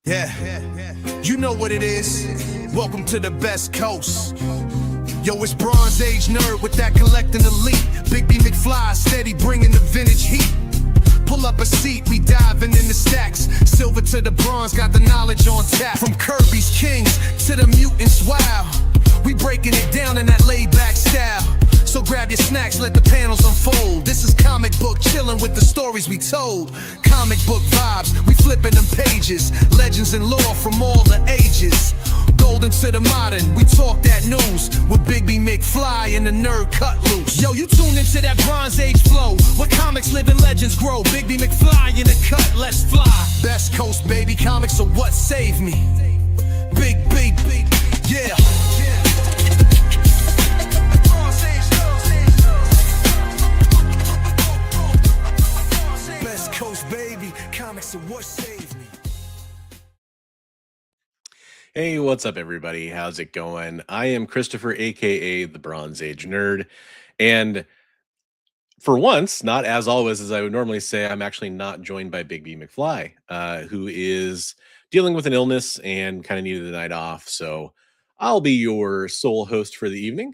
Yeah, you know what it is. Welcome to the best coast. Yo, it's Bronze Age nerd with that collecting elite. Big B McFly, steady bringing the vintage heat. Pull up a seat, we diving in the stacks. Silver to the bronze, got the knowledge on tap. From Kirby's Kings to the mutants, wow. We breaking it down in that laid-back style. So grab your snacks, let the panels unfold. This is comic book chilling with the stories we told. Comic book vibes, we flipping them pages. Legends and lore from all the ages. Golden to the modern, we talk that news. With Big B McFly and the nerd cut loose. Yo, you tune into that Bronze Age flow, where comics live and legends grow. Big B McFly in the cut, let's fly. Best coast, baby, comics are what saved me. Big, yeah. So what saved me? Hey, what's up, everybody? How's it going? I am Christopher, aka the Bronze Age Nerd, and for once, not as always as I would normally say, I'm actually not joined by Big B McFly, who is dealing with an illness and kind of needed the night off. So I'll be your sole host for the evening.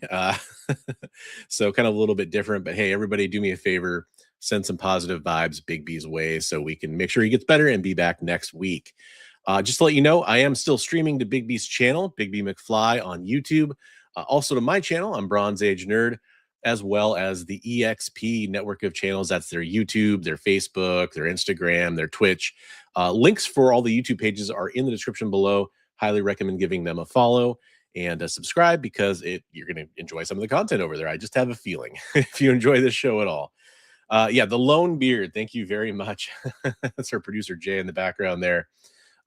So kind of a little bit different, but hey, everybody, do me a favor. Send some positive vibes Big B's way so we can make sure he gets better and be back next week. Just to let you know, I am still streaming to Big B's channel, Big B McFly on YouTube. Also to my channel, I'm Bronze Age Nerd, as well as the EXP network of channels. That's their YouTube, their Facebook, their Instagram, their Twitch. Links for all the YouTube pages are in the description below. Highly recommend giving them a follow and subscribe because you're going to enjoy some of the content over there. I just have a feeling if you enjoy this show at all. Yeah, the Lone Beard, thank you very much. That's our producer Jay in the background there.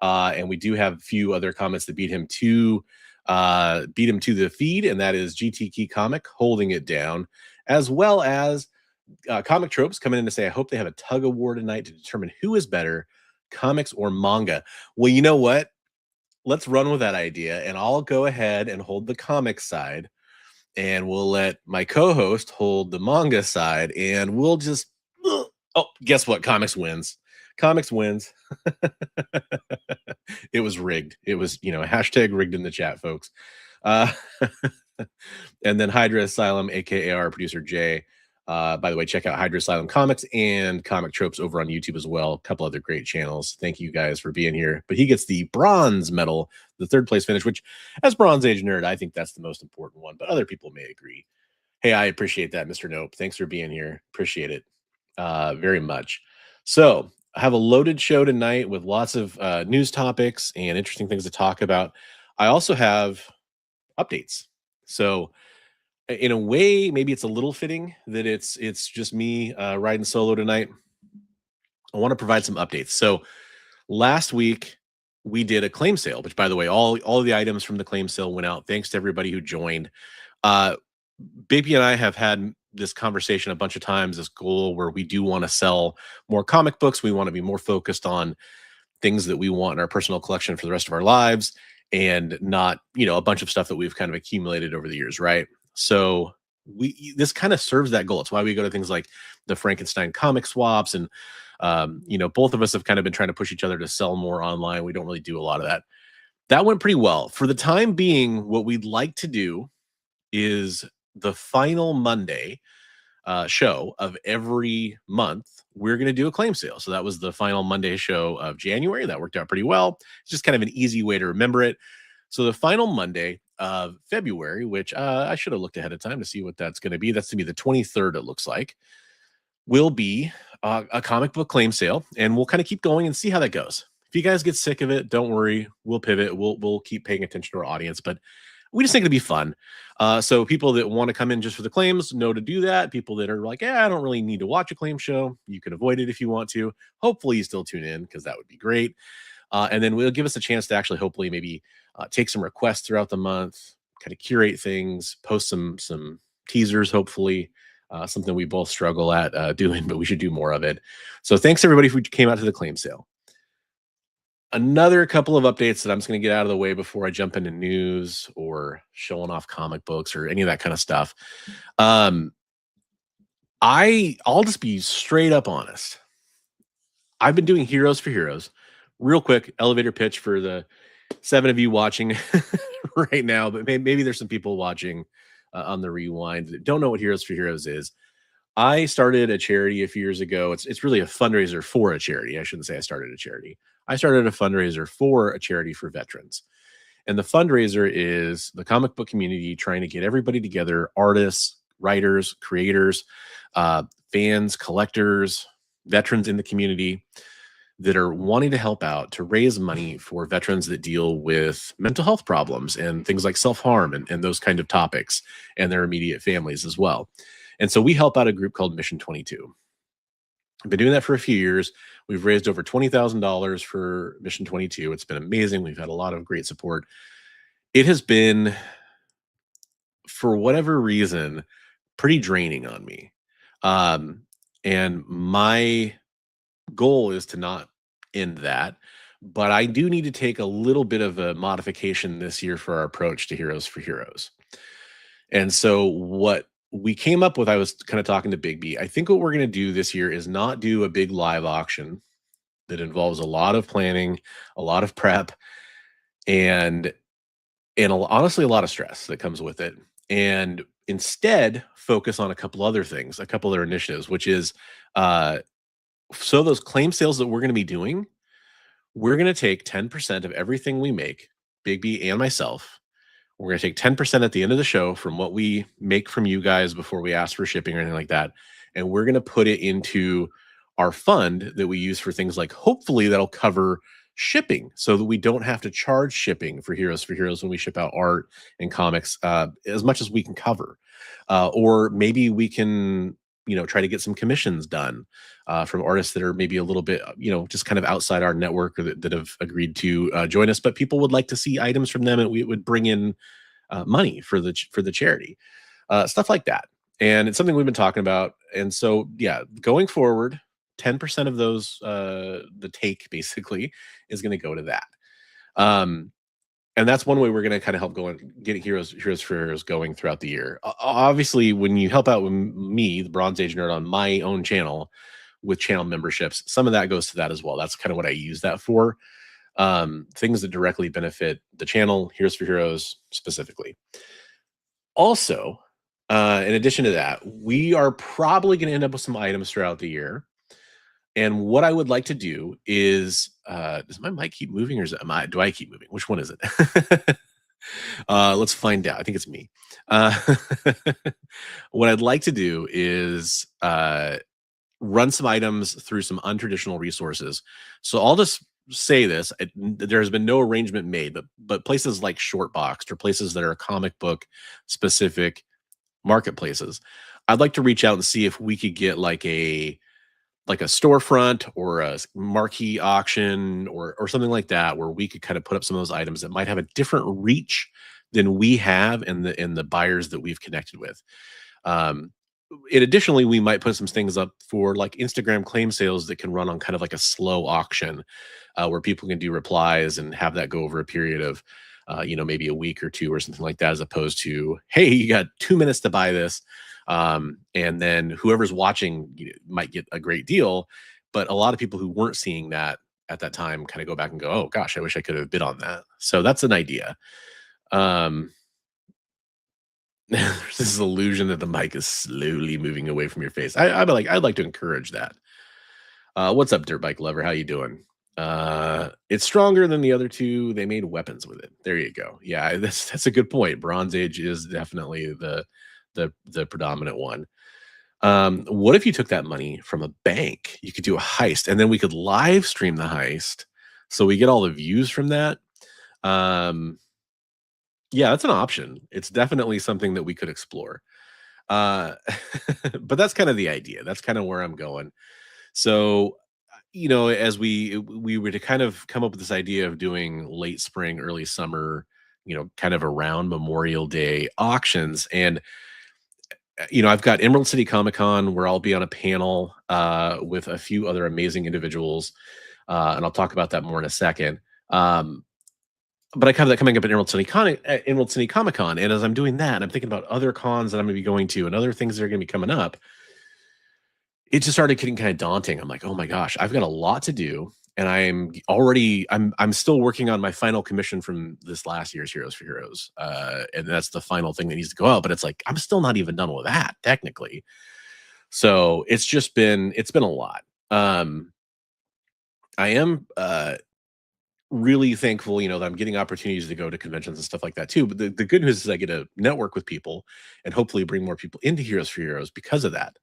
And we do have a few other comments that beat him to the feed, and that is GT Key Comic holding it down, as well as Comic Tropes coming in to say, I hope they have a tug of war tonight to determine who is better, comics or manga. Well, you know what? Let's run with that idea, and I'll go ahead and hold the comic side. And we'll let my co-host hold the manga side, and we'll just, oh, guess what? Comics wins. Comics wins. It was rigged. It was, hashtag rigged in the chat, folks. And then Hydra Asylum, aka our producer Jay. By the way, check out Hydra Asylum Comics and Comic Tropes over on YouTube as well. A couple other great channels. Thank you guys for being here. But he gets the bronze medal, the third place finish, which as Bronze Age Nerd, I think that's the most important one, but other people may agree. Hey, I appreciate that, Mr. Nope. Thanks for being here. Appreciate it very much. So I have a loaded show tonight with lots of news topics and interesting things to talk about. I also have updates. So in a way, maybe it's a little fitting that it's just me riding solo tonight. I want to provide some updates. So last week we did a claim sale, which, by the way, all of the items from the claim sale went out. Thanks to everybody who joined. Baby and I have had this conversation a bunch of times, this goal where we do want to sell more comic books. We want to be more focused on things that we want in our personal collection for the rest of our lives, and not, a bunch of stuff that we've kind of accumulated over the years, right? So this kind of serves that goal. It's why we go to things like the Frankenstein comic swaps, and both of us have kind of been trying to push each other to sell more online. We don't really do a lot of that. That went pretty well. For the time being, what we'd like to do is the final Monday show of every month, we're going to do a claim sale. So that was the final Monday show of January. That worked out pretty well. It's just kind of an easy way to remember it. So the final Monday of February, which I should have looked ahead of time to see what that's going to be. That's to be the 23rd, it looks like, will be a comic book claim sale. And we'll kind of keep going and see how that goes. If you guys get sick of it, don't worry. We'll pivot. We'll keep paying attention to our audience. But we just think it'd be fun. So people that want to come in just for the claims know to do that. People that are like, I don't really need to watch a claim show, you can avoid it if you want to. Hopefully you still tune in, because that would be great. And then we'll give us a chance to actually hopefully maybe take some requests throughout the month, kind of curate things, post some teasers, hopefully. Something we both struggle at doing, but we should do more of it. So thanks everybody who came out to the claim sale. Another couple of updates that I'm just going to get out of the way before I jump into news or showing off comic books or any of that kind of stuff. I'll just be straight up honest. I've been doing Heroes for Heroes real quick elevator pitch for the 7 of you watching right now, but maybe there's some people watching on the rewind that don't know what Heroes for Heroes is. I started a charity a few years ago. It's really a fundraiser for a charity. I shouldn't say I started a charity. I started a fundraiser for a charity for veterans. And the fundraiser is the comic book community trying to get everybody together, artists, writers, creators, fans, collectors, veterans in the community that are wanting to help out to raise money for veterans that deal with mental health problems and things like self-harm and those kind of topics, and their immediate families as well. And so we help out a group called Mission 22. I've been doing that for a few years. We've raised over $20,000 for Mission 22. It's been amazing. We've had a lot of great support. It has been, for whatever reason, pretty draining on me. And my goal is to not end that, but I do need to take a little bit of a modification this year for our approach to Heroes for Heroes. And so what we came up with, I was kind of talking to Big B. I think what we're going to do this year is not do a big live auction that involves a lot of planning, a lot of prep, and honestly a lot of stress that comes with it. And instead focus on a couple other things, a couple other initiatives, which is so those claim sales that we're going to be doing, we're going to take 10% of everything we make, Big B and myself. We're going to take 10% at the end of the show from what we make from you guys before we ask for shipping or anything like that. And we're going to put it into our fund that we use for things like, hopefully that'll cover shipping so that we don't have to charge shipping for Heroes when we ship out art and comics as much as we can cover. Or maybe we can, try to get some commissions done from artists that are maybe a little bit, just kind of outside our network, or that have agreed to join us, but people would like to see items from them, and we would bring in money for the charity, stuff like that. And it's something we've been talking about. And so, yeah, going forward, 10% of those, the take basically is going to go to that. And that's one way we're going to kind of help get Heroes for Heroes going throughout the year. Obviously, when you help out with me, the Bronze Age Nerd, on my own channel with channel memberships, some of that goes to that as well. That's kind of what I use that for. Things that directly benefit the channel, Heroes for Heroes specifically. Also, in addition to that, we are probably going to end up with some items throughout the year. And what I would like to do is, does my mic keep moving, or do I keep moving? Which one is it? Let's find out. I think it's me. What I'd like to do is run some items through some untraditional resources. So I'll just say this: there has been no arrangement made, but places like Shortboxed, or places that are comic book specific marketplaces, I'd like to reach out and see if we could get like a storefront or a marquee auction or something like that, where we could kind of put up some of those items that might have a different reach than we have in the buyers that we've connected with. Additionally, we might put some things up for like Instagram claim sales that can run on kind of like a slow auction, where people can do replies and have that go over a period of, maybe a week or two or something like that, as opposed to, hey, you got 2 minutes to buy this. And then whoever's watching might get a great deal, but a lot of people who weren't seeing that at that time kind of go back and go, oh gosh, I wish I could have bid on that. So that's an idea. There's this illusion that the mic is slowly moving away from your face. I'd like to encourage that. What's up, Dirt Bike Lover? How you doing? It's stronger than the other two. They made weapons with it. There you go. Yeah, that's a good point. Bronze Age is definitely the predominant one. What if you took that money from a bank? You could do a heist, and then we could live stream the heist, so we get all the views from that. Yeah, that's an option. It's definitely something that we could explore. But that's kind of the idea. That's kind of where I'm going. So, as we were to kind of come up with this idea of doing late spring, early summer, kind of around Memorial Day auctions. And I've got Emerald City Comic Con, where I'll be on a panel with a few other amazing individuals, and I'll talk about that more in a second. But I have that coming up at Emerald City Comic Con, and as I'm doing that, I'm thinking about other cons that I'm going to be going to and other things that are going to be coming up. It just started getting kind of daunting. I'm like, oh my gosh, I've got a lot to do. and I'm still working on my final commission from this last year's Heroes for Heroes, and that's the final thing that needs to go out. But it's like I'm still not even done with that technically. So it's been a lot. I am really thankful, that I'm getting opportunities to go to conventions and stuff like that too. But the good news is I get to network with people and hopefully bring more people into Heroes for Heroes because of that.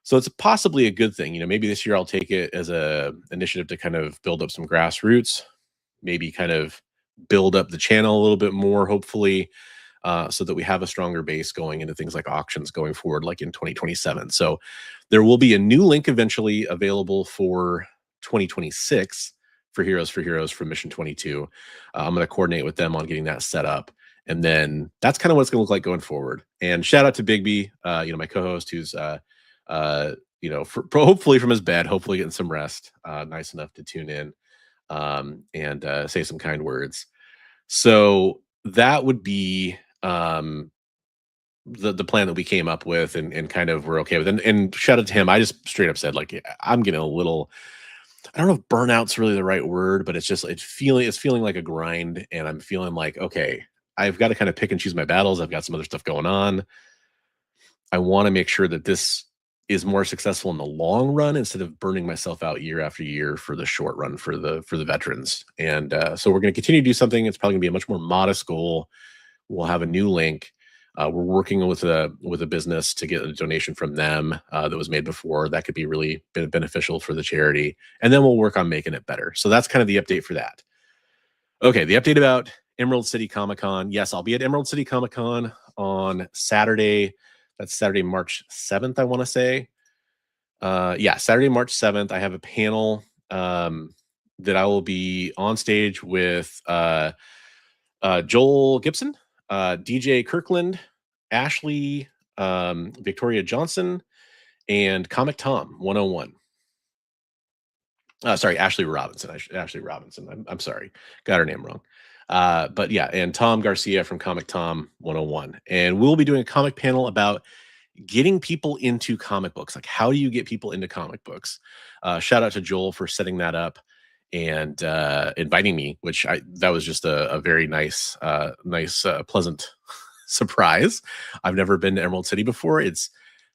So it's possibly a good thing. Maybe this year I'll take it as a initiative to kind of build up some grassroots, maybe kind of build up the channel a little bit more, hopefully, so that we have a stronger base going into things like auctions going forward, like in 2027. So there will be a new link eventually available for 2026 for Heroes from Mission 22. I'm going to coordinate with them on getting that set up. And then that's kind of what it's going to look like going forward. And shout out to Bigby, my co-host, who's hopefully from his bed, hopefully getting some rest, nice enough to tune in and say some kind words. So that would be the plan that we came up with and kind of we're okay with. And shout out to him. I just straight up said, like, I'm getting a little, I don't know if burnout's really the right word, but it's feeling like a grind. And I'm feeling like, okay, I've got to kind of pick and choose my battles. I've got some other stuff going on. I want to make sure that this is more successful in the long run instead of burning myself out year after year for the short run for the veterans. And so we're going to continue to do something. It's probably going to be a much more modest goal. We'll have a new link. We're working with a business to get a donation from them that was made before. That could be really beneficial for the charity. And then we'll work on making it better. So that's kind of the update for that. Okay, the update about Emerald City Comic Con. Yes, I'll be at Emerald City Comic Con on Saturday. That's Saturday, March 7th, I want to say. Saturday, March 7th. I have a panel that I will be on stage with Joel Gibson, DJ Kirkland, Ashley, Victoria Johnson, and Comic Tom 101. Sorry, Ashley Robinson. Ashley Robinson. I'm sorry. Got her name wrong. But yeah, and Tom Garcia from Comic Tom 101. And we'll be doing a comic panel about getting people into comic books. Like, how do you get people into comic books? Shout out to Joel for setting that up and inviting me, that was just a very nice, pleasant surprise. I've never been to Emerald City before. It's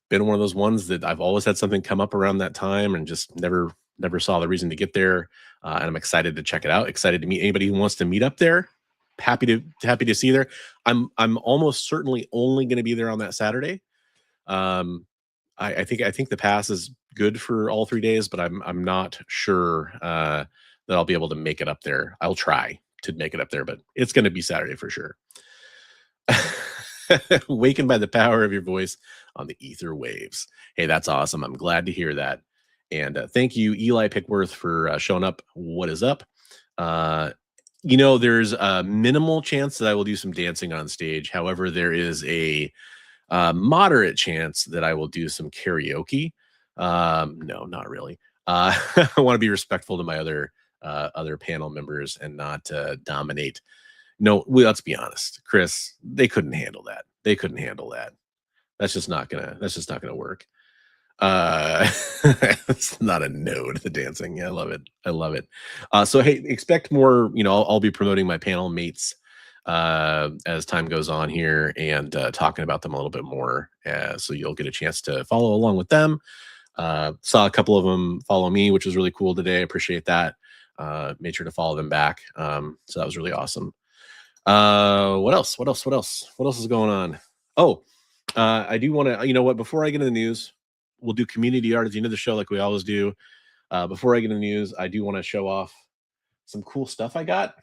been one of those ones that I've always had something come up around that time and just never saw the reason to get there. And I'm excited to check it out. Excited to meet anybody who wants to meet up there. Happy to see you there. I'm almost certainly only going to be there on that Saturday. I think the pass is good for all 3 days, but I'm not sure that I'll be able to make it up there. I'll try to make it up there, but it's going to be Saturday for sure. Wakened by the power of your voice on the ether waves. Hey, that's awesome. I'm glad to hear that. And thank you, Eli Pickworth, for showing up. What is up? There's a minimal chance that I will do some dancing on stage. However, there is a moderate chance that I will do some karaoke. No, not really. I want to be respectful to my other panel members and not dominate. No, let's be honest, Chris. They couldn't handle that. That's just not gonna work. It's not a no to the dancing. Yeah, I love it. So hey, expect more. I'll be promoting my panel mates as time goes on here and talking about them a little bit more. So you'll get a chance to follow along with them. Saw a couple of them follow me, which was really cool today. I appreciate that. Made sure to follow them back. So that was really awesome. What else is going on? Oh, I do want to, before I get into the news, we'll do community art at the end of the show like we always do. Before I get into the news, I do want to show off some cool stuff I got.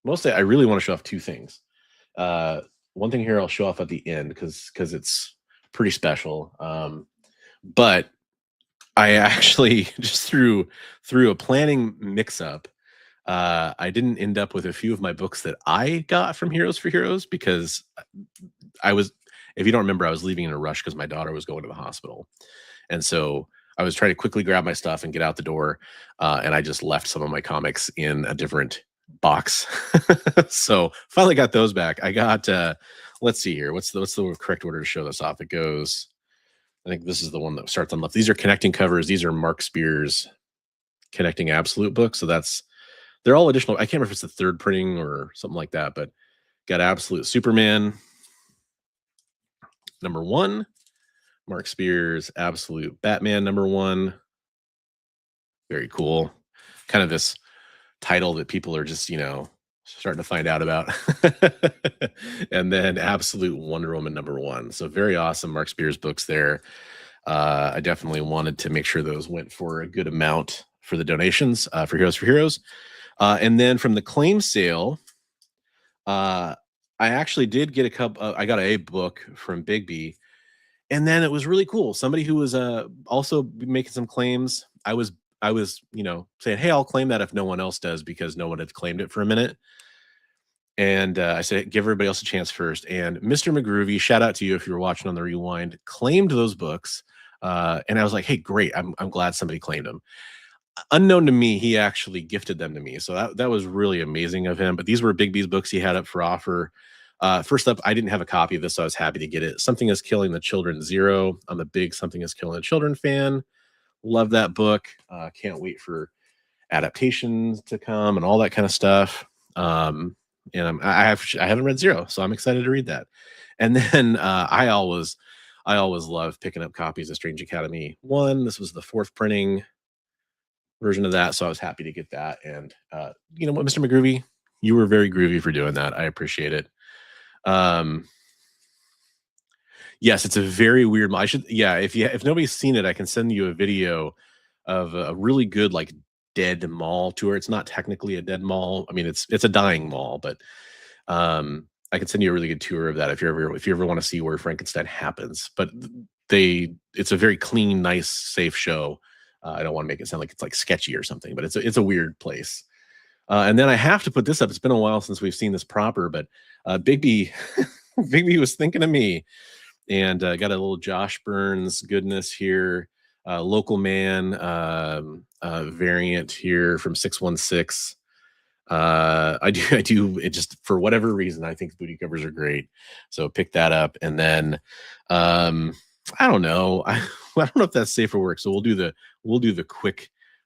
Mostly, I really want to show off two things. One thing here I'll show off at the end because it's pretty special. But I actually just through a planning mix-up, I didn't end up with a few of my books that I got from Heroes for Heroes because I was, if you don't remember, I was leaving in a rush because my daughter was going to the hospital. And so I was trying to quickly grab my stuff and get out the door. And I just left some of my comics in a different box. So finally got those back. I got, let's see here. What's the correct order to show this off? It goes, I think this is the one that starts on left. These are connecting covers. These are Mark Spears Connecting Absolute book. So they're all additional. I can't remember if it's the third printing or something like that, but got Absolute Superman #1, Mark Spears Absolute Batman #1. Very cool. Kind of this title that people are just, starting to find out about. And then Absolute Wonder Woman #1. So very awesome Mark Spears books there. I definitely wanted to make sure those went for a good amount for the donations for Heroes for Heroes. And then from the claim sale, I actually did get I got a book from Bigby, and then it was really cool. Somebody who was also making some claims. I was saying, hey, I'll claim that if no one else does, because no one had claimed it for a minute. And I said, give everybody else a chance first. And Mr. McGroovy, shout out to you if you were watching on the rewind, claimed those books. And I was like, hey, great. I'm glad somebody claimed them. Unknown to me, he actually gifted them to me. So that was really amazing of him. But these were Bigby's books he had up for offer. First up, I didn't have a copy of this, so I was happy to get it. Something is Killing the Children 0. I'm a big Something is Killing the Children fan. Love that book. Can't wait for adaptations to come and all that kind of stuff. And I haven't read 0, so I'm excited to read that. And then I always love picking up copies of Strange Academy 1. This was the 4th printing version of that, so I was happy to get that. And you know what, Mr. McGroovy, you were very groovy for doing that. I appreciate it. Yes, it's a very weird. If nobody's seen it, I can send you a video of a really good like dead mall tour. It's not technically a dead mall. I mean, it's a dying mall, but I can send you a really good tour of that if you ever want to see where Frankenstein happens. But it's a very clean, nice, safe show. I don't want to make it sound like it's like sketchy or something, but it's a weird place. And then I have to put this up. It's been a while since we've seen this proper, but Bigby Bigby was thinking of me, and got a little Josh Burns goodness here. Local Man variant here from 616. I do it just for whatever reason. I think booty covers are great, so pick that up. And then I don't know. I don't know if that's safe for work. So we'll do the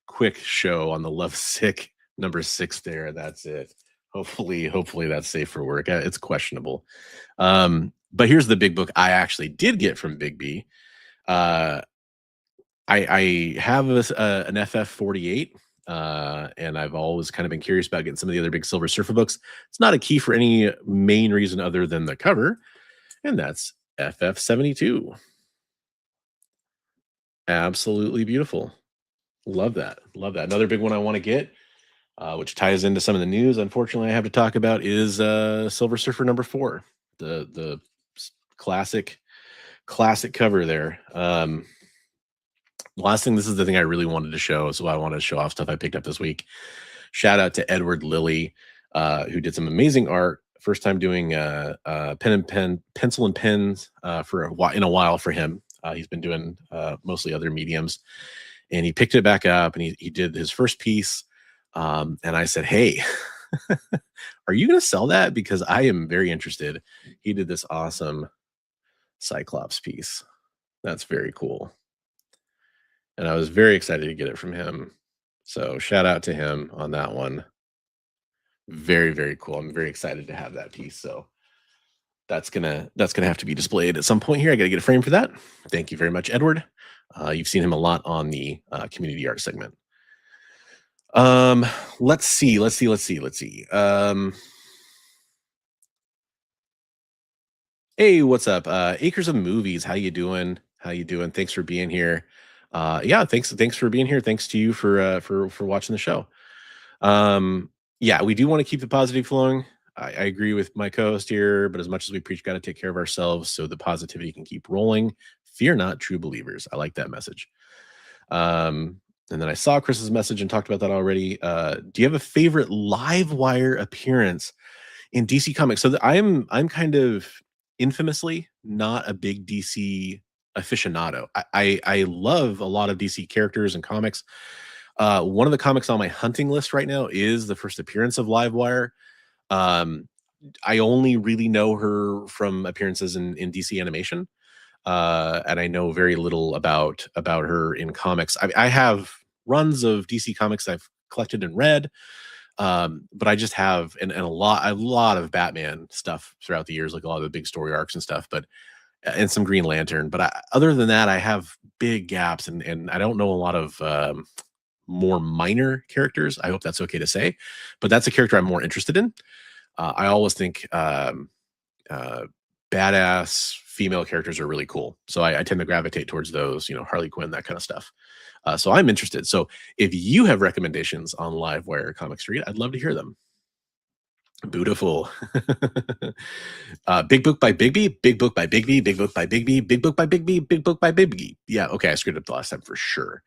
quick show on the Love Sick #6 there. That's it. Hopefully that's safe for work. It's questionable. But here's the big book I actually did get from Bigby. I have an FF48, and I've always kind of been curious about getting some of the other big Silver Surfer books. It's not a key for any main reason other than the cover, and that's FF72. Absolutely beautiful. Love that. Another big one I want to get, which ties into some of the news, unfortunately, I have to talk about is Silver Surfer #4, the classic cover there. Last thing, this is the thing I really wanted to show, so I wanted to show off stuff I picked up this week. Shout out to Edward Lilly, who did some amazing art. First time doing pencil and pens for a while for him. He's been doing mostly other mediums, and he picked it back up, and he did his first piece. And I said, hey, are you going to sell that? Because I am very interested. He did this awesome Cyclops piece. That's very cool. And I was very excited to get it from him. So shout out to him on that one. Very, very cool. I'm very excited to have that piece. So that's gonna have to be displayed at some point here. I gotta get a frame for that. Thank you very much, Edward. You've seen him a lot on the community art segment. Let's see. Hey, what's up? Acres of Movies. How you doing? Thanks for being here. Thanks for being here. Thanks to you for watching the show. We do want to keep the positive flowing. I agree with my co-host here, but as much as we preach, got to take care of ourselves so the positivity can keep rolling. Fear not, true believers. I like that message. And then I saw Chris's message and talked about that already. Do you have a favorite live wire appearance in DC Comics? So I'm kind of infamously not a big DC aficionado. I love a lot of DC characters and comics. One of the comics on my hunting list right now is the first appearance of Livewire. I only really know her from appearances in DC animation, and I know very little about her in comics. I have runs of DC Comics I've collected and read. But I just have and a lot of Batman stuff throughout the years, like a lot of the big story arcs and stuff. But and some Green Lantern. But other than that, I have big gaps, and I don't know a lot of more minor characters. I hope that's okay to say, but that's a character I'm more interested in. I always think badass female characters are really cool, so I tend to gravitate towards those. Harley Quinn, that kind of stuff. So I'm interested. So if you have recommendations on Livewire Comic Street, I'd love to hear them. Beautiful. Big book by Bigby, big book by Bigby, big book by Bigby, big book by Bigby, big book by Bigby. Yeah, okay, I screwed up the last time for sure.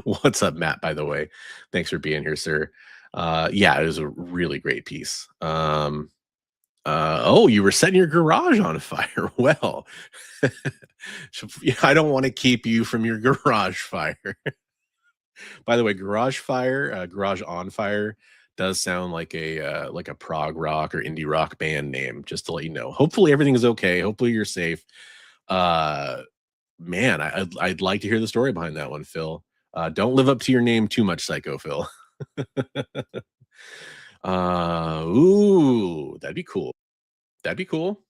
What's up, Matt, by the way? Thanks for being here, sir. Yeah, it was a really great piece. Oh, you were setting your garage on fire. Well, I don't want to keep you from your garage fire. By the way, garage on fire does sound like a prog rock or indie rock band name, just to let you know. Hopefully everything is okay. Hopefully you're safe. Man, I'd like to hear the story behind that one, Phil. Don't live up to your name too much, Psycho Phil. Ooh, that'd be cool. That'd be cool.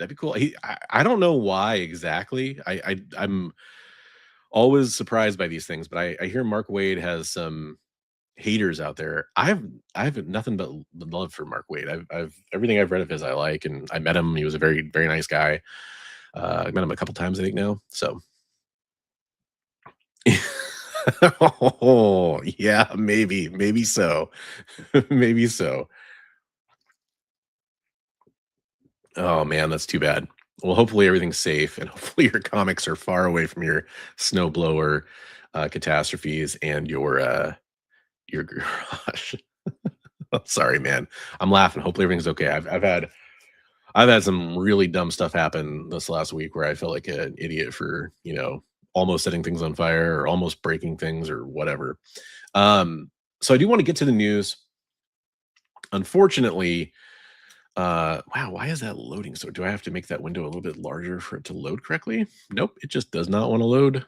That'd be cool. I don't know why exactly. I'm always surprised by these things, but I hear Mark Waid has some haters out there. I have nothing but love for Mark Waid. I've everything I've read of his I like, and I met him. He was a very, very nice guy. I met him a couple times, I think now. So oh yeah, maybe so. Maybe so. Oh man, that's too bad. Well, hopefully everything's safe, and hopefully your comics are far away from your snowblower catastrophes and your garage. I'm sorry, man. I'm laughing. Hopefully everything's okay. I've had some really dumb stuff happen this last week where I felt like an idiot for almost setting things on fire or almost breaking things or whatever. So I do want to get to the news. Unfortunately, wow, why is that loading? So do I have to make that window a little bit larger for it to load correctly? Nope, it just does not want to load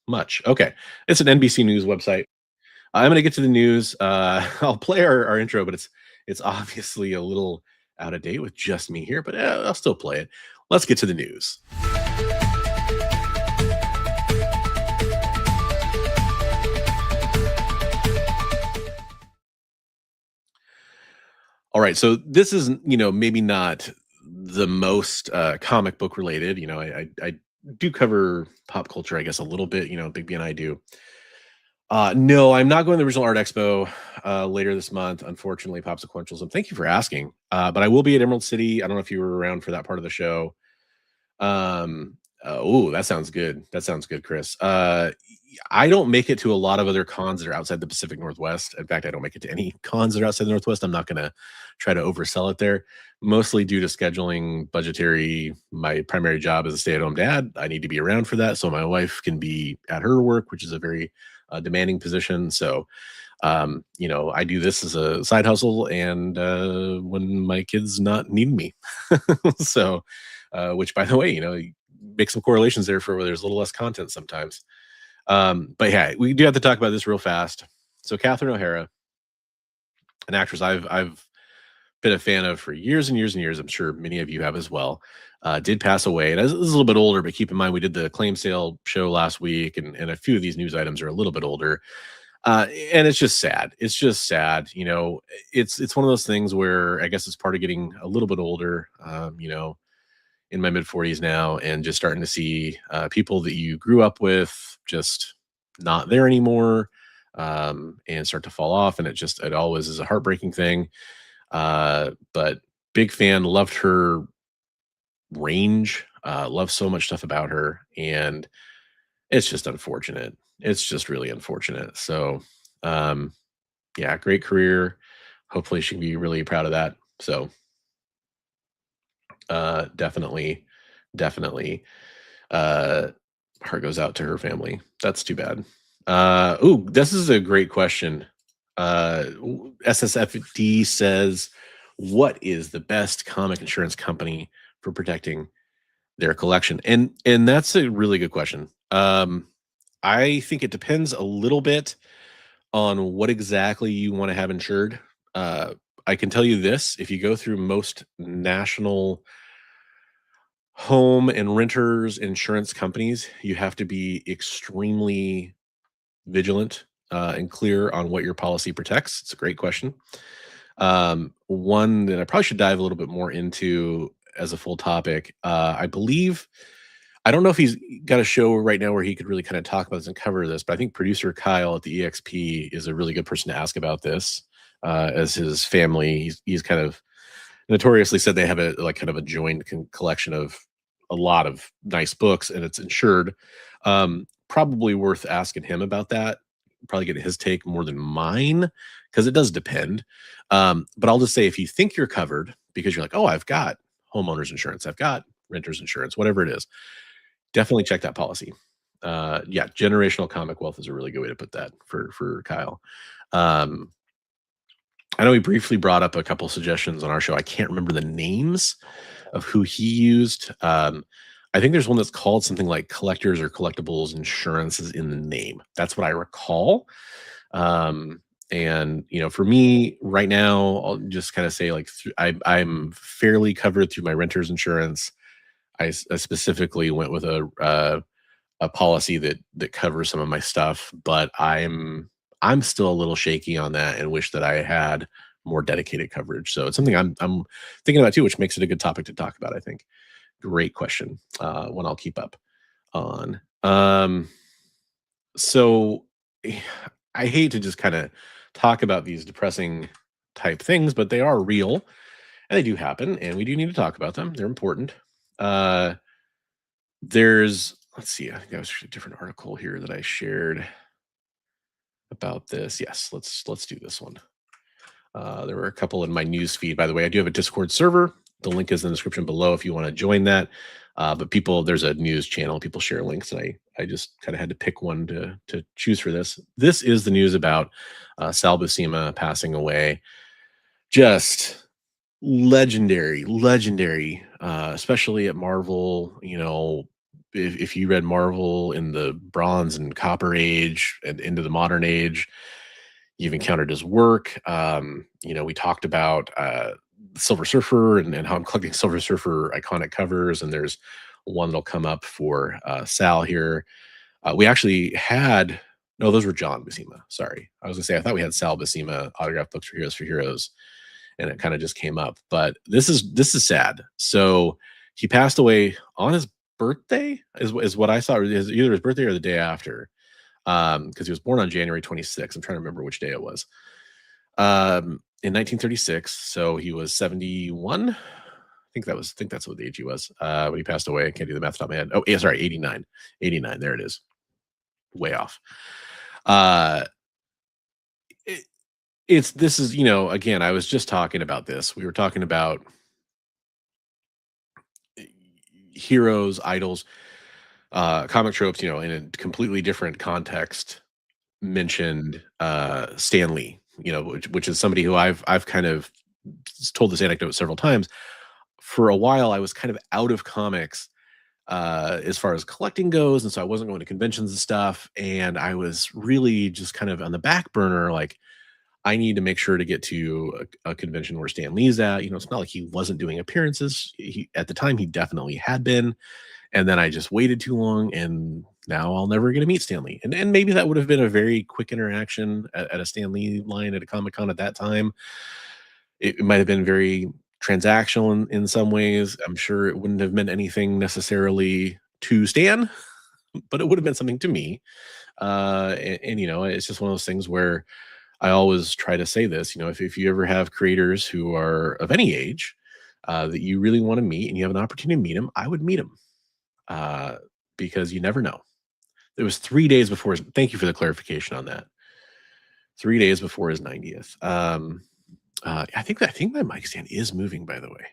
much. Okay, it's an NBC News website. I'm going to get to the news. I'll play our intro, but it's obviously a little out of date with just me here, but I'll still play it. Let's get to the news. All right, so this is maybe not the most comic book related. I do cover pop culture, I guess, a little bit. Big B and I do. No, I'm not going to the Original Art Expo later this month, unfortunately, Popsequentials. And thank you for asking. But I will be at Emerald City. I don't know if you were around for that part of the show. Oh, that sounds good. That sounds good, Chris. I don't make it to a lot of other cons that are outside the Pacific Northwest. In fact, I don't make it to any cons that are outside the Northwest. I'm not going to try to oversell it there, mostly due to scheduling, budgetary. My primary job as a stay-at-home dad, I need to be around for that so my wife can be at her work, which is a very demanding position. So, I do this as a side hustle, and when my kids not need me. So, which, by the way, make some correlations there for where there's a little less content sometimes. But yeah, we do have to talk about this real fast. So Catherine O'Hara, an actress I've been a fan of for years and years and years. I'm sure many of you have as well. Did pass away, and this is a little bit older, but keep in mind we did the claim sale show last week, and a few of these news items are a little bit older. And it's just sad. It's just sad. It's one of those things where I guess it's part of getting a little bit older. In my mid 40s now, and just starting to see people that you grew up with just not there anymore, and start to fall off. And it always is a heartbreaking thing. But big fan, loved her range, loved so much stuff about her. And it's just unfortunate. It's just really unfortunate. So, yeah, great career. Hopefully she can be really proud of that. So, definitely heart goes out to her family. That's too bad. Ooh, this is a great question. SSFD says, what is the best comic insurance company for protecting their collection? And that's a really good question. I think it depends a little bit on what exactly you want to have insured. Uh, I can tell you this: if you go through most national home and renters insurance companies, you have to be extremely vigilant and clear on what your policy protects. It's a great question. One that I probably should dive a little bit more into as a full topic. I believe I don't know if he's got a show right now where he could really kind of talk about this and cover this, but I think producer Kyle at the EXP is a really good person to ask about this. As his family, he's kind of notoriously said they have a like kind of a joint collection of a lot of nice books, and it's insured. Probably worth asking him about that. Probably get his take more than mine because it does depend. But I'll just say if you think you're covered because you're like, oh, I've got homeowners insurance, I've got renters insurance, whatever it is, definitely check that policy. Yeah, generational comic wealth is a really good way to put that for Kyle. Um, I know we briefly brought up a couple suggestions on our show. I can't remember the names of who he used. I think there's one that's called something like collectors or collectibles insurances in the name. That's what I recall. And for me right now, I'll just kind of say like I'm fairly covered through my renter's insurance. I specifically went with a policy that covers some of my stuff, but I'm still a little shaky on that and wish that I had more dedicated coverage. So it's something I'm thinking about too, which makes it a good topic to talk about, I think. Great question. One I'll keep up on. So I hate to just kind of talk about these depressing type things, but they are real and they do happen, and we do need to talk about them. They're important. Uh, let's see, I think that was a different article here that I shared about this. Yes, let's do this one. There were a couple in my news feed. By the way, I do have a Discord server. The link is in the description below if you want to join that. But there's a news channel. People share links, and I just kind of had to pick one to choose for this. This is the news about Sal Buscema passing away. Just legendary, especially at Marvel. If you read Marvel in the Bronze and Copper Age and into the modern age, you've encountered his work. We talked about Silver Surfer and how I'm collecting Silver Surfer iconic covers, and there's one that'll come up for Sal here. We actually had no, those were John Buscema. Sorry, I was gonna say I thought we had Sal Buscema autograph books for Heroes, and it kind of just came up. But this is sad. So he passed away on his birthday, is what I saw. Is either his birthday or the day after, because he was born on January 26th. I'm trying to remember which day it was. In 1936, so he was 71. I think that's what the age he was when he passed away. I can't do the math off my head. Oh, yeah, sorry, 89. 89. There it is. Way off. This is, again, I was just talking about this. We were talking about heroes, idols, comic tropes, in a completely different context. Mentioned Stan Lee, which is somebody who I've kind of told this anecdote several times. For a while, I was kind of out of comics as far as collecting goes, and so I wasn't going to conventions and stuff, and I was really just kind of on the back burner. Like, I need to make sure to get to a convention where Stan Lee's at. It's not like he wasn't doing appearances. At the time, he definitely had been. And then I just waited too long, and now I'll never get to meet Stan Lee. And maybe that would have been a very quick interaction at a Stan Lee line at a Comic-Con at that time. It might have been very transactional in some ways. I'm sure it wouldn't have meant anything necessarily to Stan, but it would have been something to me. It's just one of those things where I always try to say this, if you ever have creators who are of any age that you really want to meet and you have an opportunity to meet them, I would meet them. Because you never know. It was 3 days before thank you for the clarification on that. 3 days before his 90th. I think my mic stand is moving, by the way.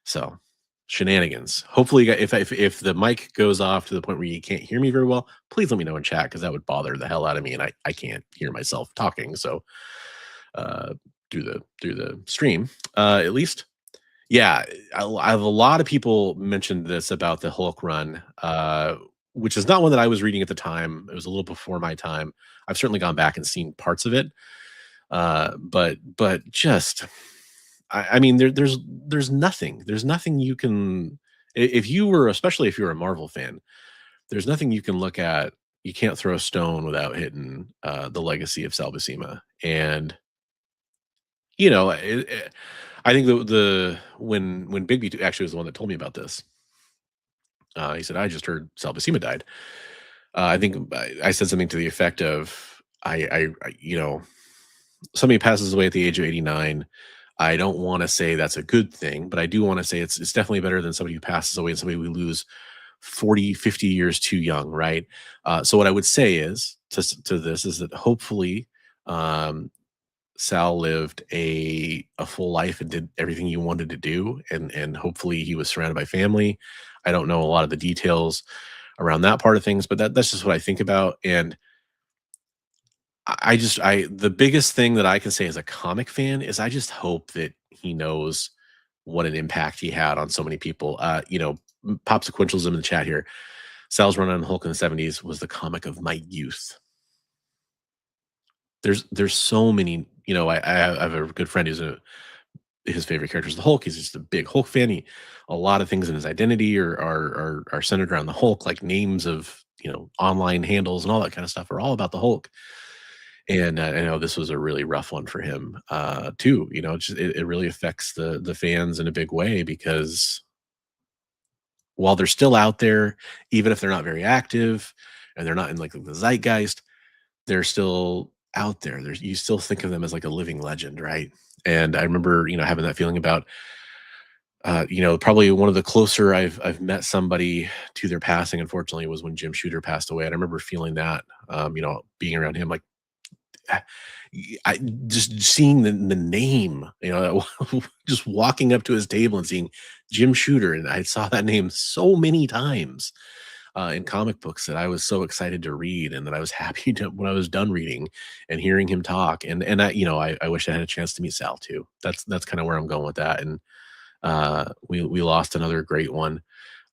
So shenanigans. Hopefully, if the mic goes off to the point where you can't hear me very well, please let me know in chat, because that would bother the hell out of me, and I can't hear myself talking. So through the stream, at least. Yeah, I have a lot of people mentioned this about the Hulk run. which is not one that I was reading at the time. It was a little before my time. I've certainly gone back and seen parts of it. But just I mean there's nothing you can if you were, especially if you're a Marvel fan, there's nothing you can look at. You can't throw a stone without hitting the legacy of Sal Buscema. And I think the when Bigby actually was the one that told me about this. He said, "I just heard Sal Buscema died." I think I said something to the effect of, somebody passes away at the age of 89. I don't want to say that's a good thing, but I do want to say it's definitely better than somebody who passes away and somebody we lose 40, 50 years too young, right? So what I would say is to this is that hopefully um, Sal lived a full life and did everything he wanted to do, and hopefully he was surrounded by family. I don't know a lot of the details around that part of things, but that's just what I think about. And I the biggest thing that I can say as a comic fan is I just hope that he knows what an impact he had on so many people. Popsequentials in the chat here. Sal's run on Hulk in the 70s was the comic of my youth. There's so many, I have a good friend who's his favorite character is the Hulk. He's just a big Hulk fan. A lot of things in his identity are centered around the Hulk, like names of online handles and all that kind of stuff are all about the Hulk. And I know this was a really rough one for him too. It really affects the fans in a big way because while they're still out there, even if they're not very active and they're not in like the zeitgeist, they're still out there. You still think of them as like a living legend, right? And I remember, having that feeling about, probably one of the closer I've met somebody to their passing, unfortunately, was when Jim Shooter passed away. And I remember feeling that, being around him, like I just seeing the name, just walking up to his table and seeing Jim Shooter, and I saw that name so many times in comic books that I was so excited to read, and that I was happy to when I was done reading and hearing him talk. And I wish I had a chance to meet Sal too. That's kind of where I'm going with that. And we lost another great one,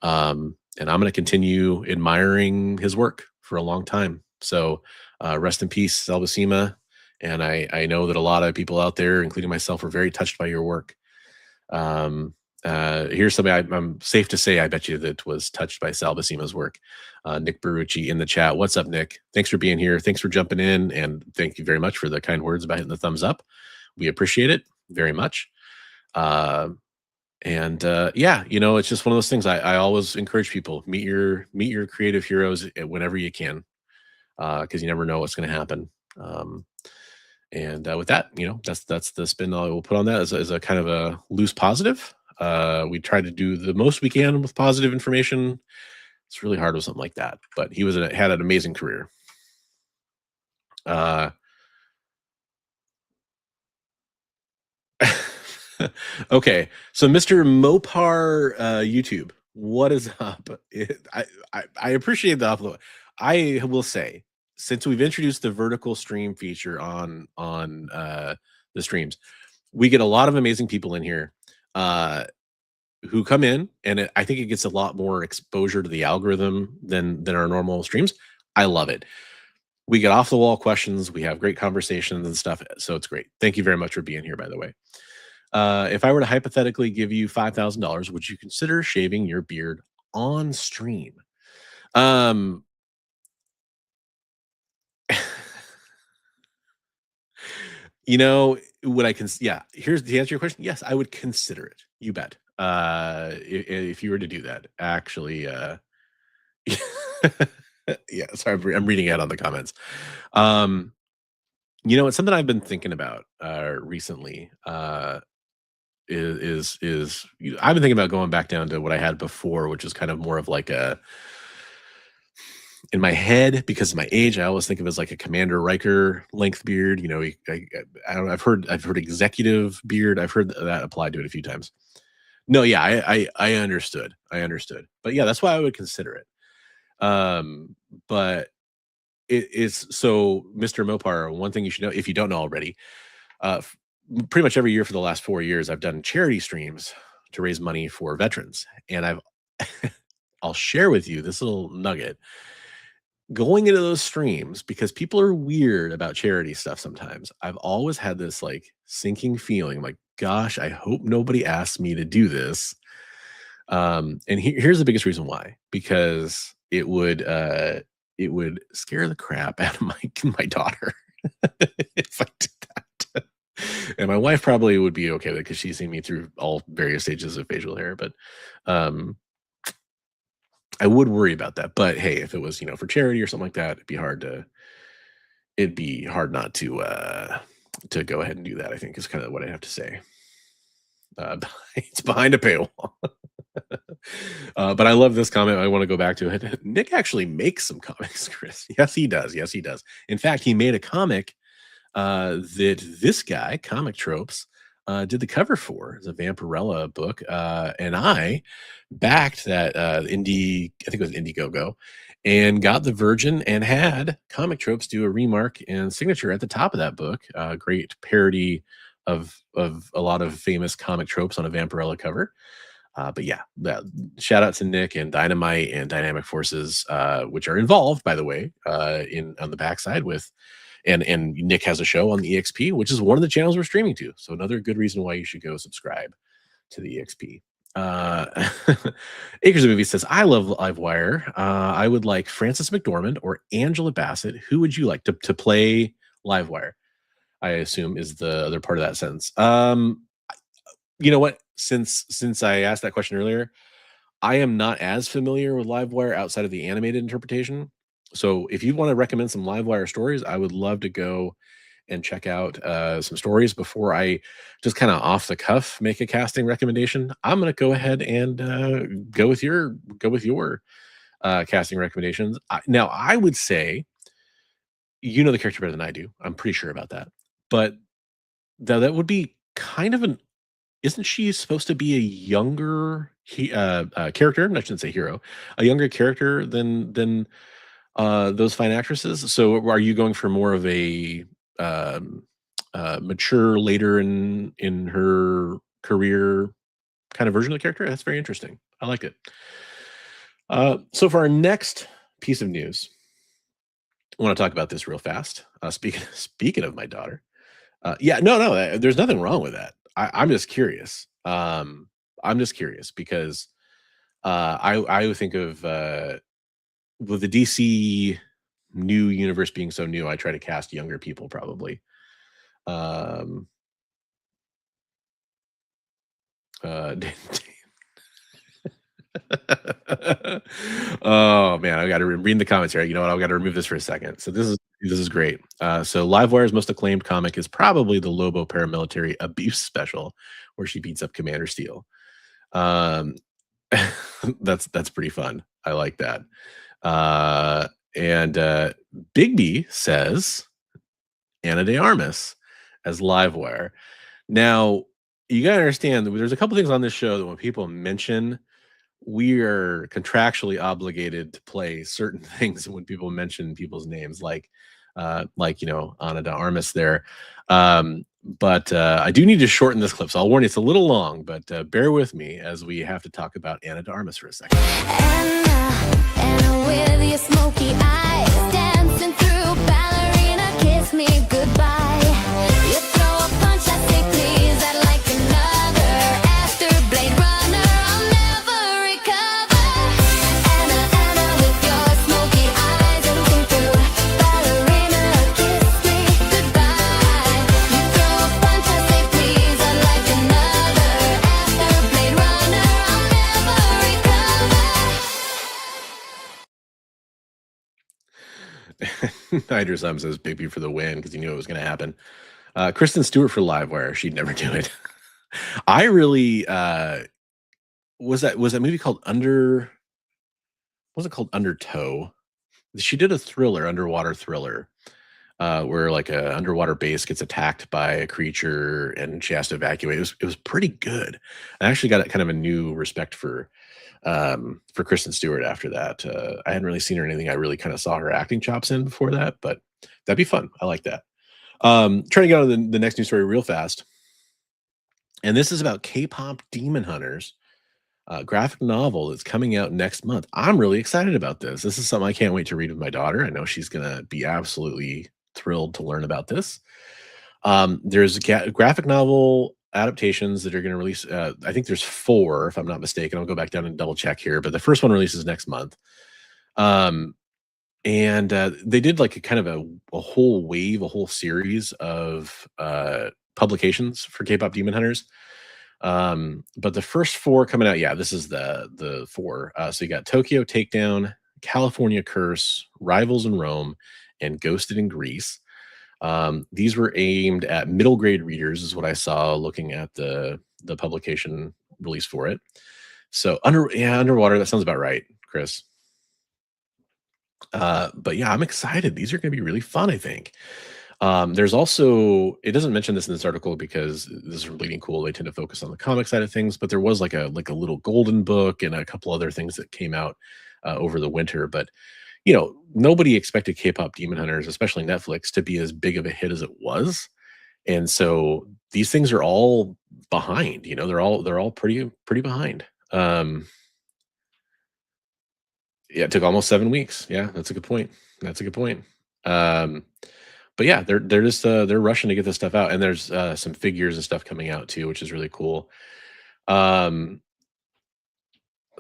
and I'm going to continue admiring his work for a long time. So rest in peace, Sal Buscema. And I know that a lot of people out there, including myself, are very touched by your work. Here's something I'm safe to say I bet you that was touched by Sal Buscema's work. Nick Barucci in the chat. What's up, Nick? Thanks for being here. Thanks for jumping in, and thank you very much for the kind words about hitting the thumbs up. We appreciate it very much. Yeah, it's just one of those things. I always encourage people, meet your creative heroes whenever you can, because you never know what's going to happen. And with that, that's the spin I will put on that as a kind of a loose positive. We try to do the most we can with positive information. It's really hard with something like that, but he had an amazing career. Okay, so Mr. Mopar YouTube, what is up? I appreciate the upload. I will say, since we've introduced the vertical stream feature on the streams, we get a lot of amazing people in here who come in, and I think it gets a lot more exposure to the algorithm than our normal streams. I love it. We get off the wall questions. We have great conversations and stuff. So it's great. Thank you very much for being here, by the way. If I were to hypothetically give you $5,000, would you consider shaving your beard on stream? Would I yeah, here's the answer to your question. Yes, I would consider it. You bet. If you were to do that, actually, yeah, sorry, I'm reading out on the comments. It's something I've been thinking about recently. Is I've been thinking about going back down to what I had before, which is kind of more of like in my head, because of my age, I always think of it as like a Commander Riker length beard. I don't know. I've heard executive beard. I've heard that applied to it a few times. No, yeah, I understood. But yeah, that's why I would consider it. But it's so, Mr. Mopar, one thing you should know, if you don't know already, pretty much every year for the last 4 years, I've done charity streams to raise money for veterans. And I've I'll share with you this little nugget. Going into those streams, because people are weird about charity stuff sometimes, I've always had this like sinking feeling like, gosh, I hope nobody asks me to do this. And here's the biggest reason why, because it would scare the crap out of my daughter if I did that. And my wife probably would be okay with it because she's seen me through all various stages of facial hair, but um I would worry about that. But hey, if it was, for charity or something like that, it'd be hard not to go ahead and do that, I think is kind of what I have to say. Uh it's behind a paywall. But I love this comment. I want to go back to it. Nick actually makes some comics, Chris. Yes, he does. Yes, he does. In fact, he made a comic that this guy, Comic Tropes, did the cover for. It's a Vampirella book. And I backed that indie, I think it was Indiegogo, and got the Virgin and had Comic Tropes do a remark and signature at the top of that book. Great parody of a lot of famous comic tropes on a Vampirella cover. But yeah, shout out to Nick and Dynamite and Dynamic Forces, which are involved, by the way, on the backside with, and Nick has a show on the EXP, which is one of the channels we're streaming to. So another good reason why you should go subscribe to the EXP. Acres of Movie says, I love Livewire. I would like Frances McDormand or Angela Bassett. Who would you like to play Livewire? I assume is the other part of that sentence. You know what? Since I asked that question earlier, I am not as familiar with Livewire outside of the animated interpretation. So if you want to recommend some Livewire stories, I would love to go and check out some stories before I just kind of off the cuff make a casting recommendation. I'm going to go ahead and go with your casting recommendations. Now, I would say, you know the character better than I do. I'm pretty sure about that. But that would be kind of an, isn't she supposed to be a younger character? I shouldn't say hero, a younger character than those fine actresses. So are you going for more of a mature later in her career kind of version of the character? That's very interesting. I like it. So for our next piece of news, I want to talk about this real fast. Speaking of my daughter, no, there's nothing wrong with that. I'm just curious. I'm just curious because I would think of with the DC new universe being so new, I try to cast younger people probably. Oh man, I got to read the comments here. You know what? I've got to remove this for a second. So this is great. So Livewire's most acclaimed comic is probably the Lobo paramilitary abuse special, where she beats up Commander Steel. That's pretty fun. I like that. And Bigby says Ana de Armas as Livewire. Now, you gotta understand that there's a couple things on this show that when people mention, we are contractually obligated to play certain things when people mention people's names, like Ana de Armas there. But I do need to shorten this clip, so I'll warn you, it's a little long, but bear with me as we have to talk about Ana de Armas for a second. Anna with your smoky eyes, dancing through ballerina, kiss me goodbye. You throw a punch, I say please, I'd like another. After Blade Runner, I'll never recover. Anna with your smoky eyes, dancing through ballerina, kiss me goodbye. You throw a punch, I say please, I'd like another. After Blade Runner, I'll never recover. Niger Sum says Bigby for the win because he knew it was going to happen. Kristen Stewart for Livewire. She'd never do it. I really was that movie called Under? Was it called Undertow? She did a thriller, underwater thriller, where like a underwater base gets attacked by a creature and she has to evacuate. It was pretty good. I actually got kind of a new respect for Kristen Stewart after that. I hadn't really seen her in anything I really kind of saw her acting chops in before that, but that'd be fun. I like that. Trying to get on the next news story real fast. And this is about K-pop demon hunters graphic novel that's coming out next month. I'm really excited about this. This is something I can't wait to read with my daughter. I know she's going to be absolutely thrilled to learn about this. There's graphic novel adaptations that are going to release. I think there's 4, if I'm not mistaken. I'll go back down and double check here, but the first one releases next month. And they did like a kind of a whole wave, a whole series of publications for K-pop Demon Hunters. But the first 4 coming out, yeah, this is the 4. So you got Tokyo Takedown, California Curse, Rivals in Rome, and Ghosted in Greece. These were aimed at middle grade readers, is what I saw looking at the publication release for it. So underwater, that sounds about right, Chris. But yeah, I'm excited. These are going to be really fun, I think. There's also, it doesn't mention this in this article because this is from Bleeding Cool. They tend to focus on the comic side of things, but there was like a little golden book and a couple other things that came out over the winter. But you know, nobody expected K-pop Demon Hunters, especially Netflix, to be as big of a hit as it was. And so these things are all behind. You know, they're all pretty behind. Yeah, it took almost 7 weeks. Yeah, that's a good point. That's a good point. But yeah, they're just they're rushing to get this stuff out, and there's some figures and stuff coming out too, which is really cool.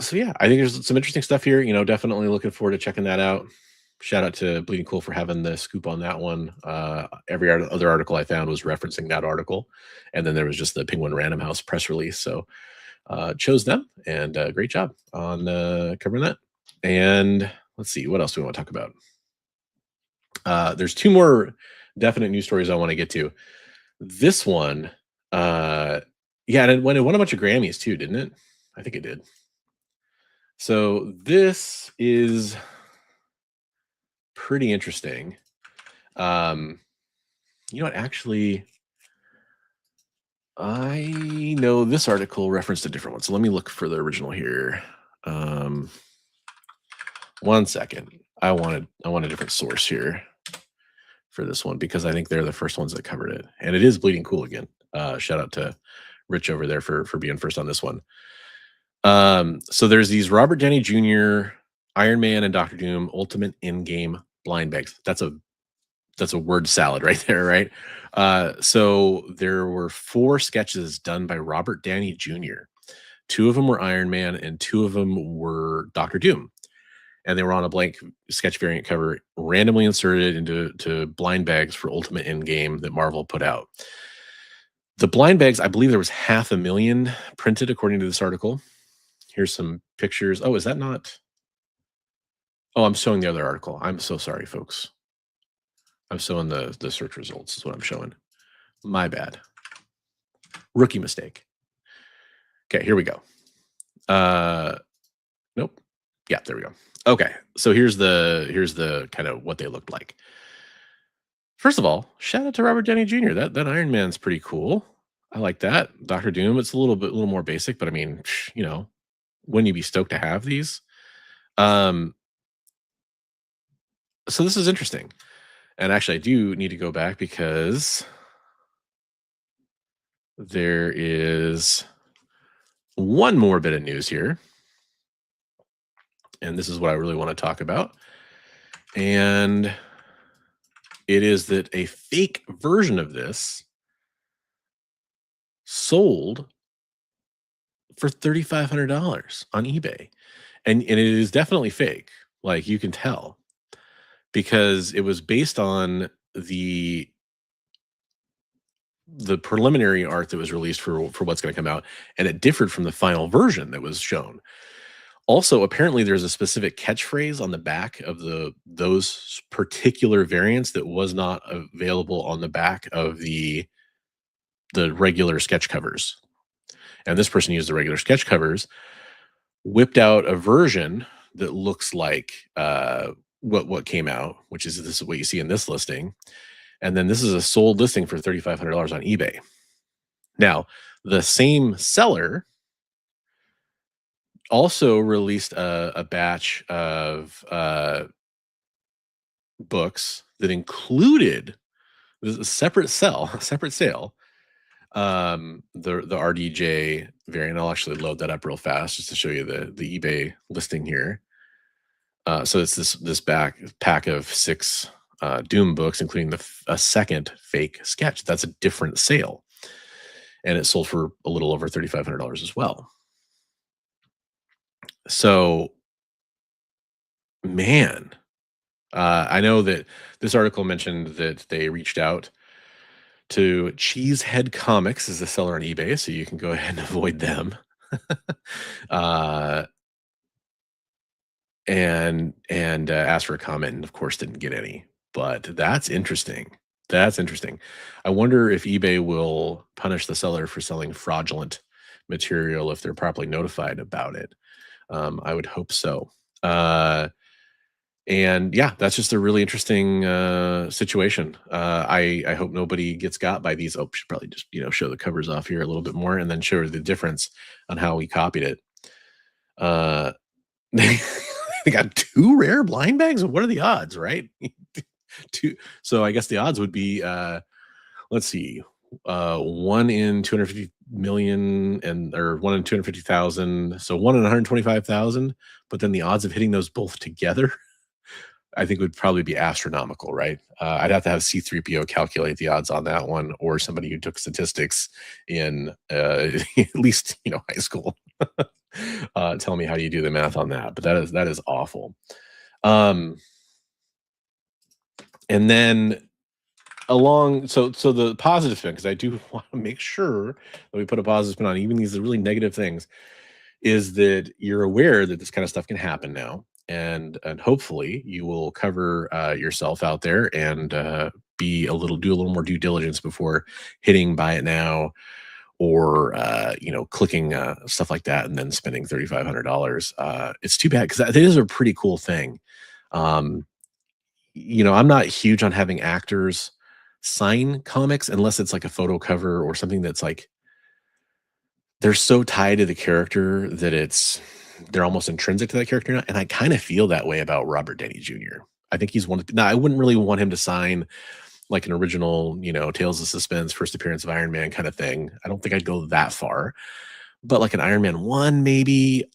So yeah, I think there's some interesting stuff here. You know, definitely looking forward to checking that out. Shout out to Bleeding Cool for having the scoop on that one. Every other article I found was referencing that article, and then there was just the Penguin Random House press release. So chose them, and great job on covering that. And let's see, what else do we want to talk about? There's 2 more definite news stories I want to get to. This one, yeah, and it won a bunch of Grammys too, didn't it? I think it did. So this is pretty interesting. You know what? Actually, I know this article referenced a different one. So let me look for the original here. 1 second. I want a different source here for this one because I think they're the first ones that covered it, and it is Bleeding Cool again. Shout out to Rich over there for being first on this one. So there's these Robert Downey Jr., Iron Man, and Doctor Doom Ultimate Endgame blind bags. That's a word salad right there, right? So there were 4 sketches done by Robert Downey Jr. 2 of them were Iron Man, and 2 of them were Doctor Doom. And they were on a blank sketch variant cover, randomly inserted into blind bags for Ultimate Endgame that Marvel put out. The blind bags, I believe there was 500,000 printed, according to this article. Here's some pictures. Oh, is that not? Oh, I'm showing the other article. I'm so sorry, folks. I'm showing the search results is what I'm showing. My bad. Rookie mistake. Okay, here we go. Nope. Yeah, there we go. Okay, so here's the kind of what they looked like. First of all, shout out to Robert Downey Jr. That Iron Man's pretty cool. I like that. Doctor Doom, it's a little more basic, but I mean, you know, wouldn't you be stoked to have these? So this is interesting. And actually, I do need to go back because there is one more bit of news here. And this is what I really want to talk about. And it is that a fake version of this sold for $3,500 on eBay. And it is definitely fake. Like, you can tell, because it was based on the preliminary art that was released for what's going to come out, and it differed from the final version that was shown. Also, apparently there's a specific catchphrase on the back of those particular variants that was not available on the back of the regular sketch covers. And this person used the regular sketch covers, whipped out a version that looks like what came out, which is this is what you see in this listing. And then this is a sold listing for $3,500 on eBay. Now, the same seller also released a batch of books that included a separate sale The RDJ variant. I'll actually load that up real fast just to show you the eBay listing here. So it's this pack of 6 Doom books, including a second fake sketch. That's a different sale, and it sold for a little over $3,500 as well. So, man, I know that this article mentioned that they reached out to Cheesehead Comics as a seller on eBay, so you can go ahead and avoid them. uh, and asked for a comment, and of course didn't get any. But that's interesting. That's interesting. I wonder if eBay will punish the seller for selling fraudulent material if they're properly notified about it. I would hope so. And yeah, that's just a really interesting situation. I hope nobody gets got by these. Oh, should probably just show the covers off here a little bit more, and then show the difference on how we copied it. They got 2 rare blind bags. What are the odds, right? Two. So I guess the odds would be, let's see, 1 in 250 million or 1 in 250,000. So 1 in 125,000. But then the odds of hitting those both together, I think would probably be astronomical, right? I'd have to have C3PO calculate the odds on that one, or somebody who took statistics in at least high school. Tell me how you do the math on that, but that is awful. And then so the positive spin, because I do want to make sure that we put a positive spin on even these really negative things, is that you're aware that this kind of stuff can happen now, and hopefully you will cover yourself out there and do a little more due diligence before hitting buy it now, or clicking stuff like that and then spending $3,500. It's too bad, because that is a pretty cool thing. I'm not huge on having actors sign comics unless it's like a photo cover or something that's like they're so tied to the character that they're almost intrinsic to that character now. And I kind of feel that way about Robert Downey Jr. I think he's one of I wouldn't really want him to sign like an original, Tales of Suspense, first appearance of Iron Man kind of thing. I don't think I'd go that far. But like an Iron Man 1, maybe.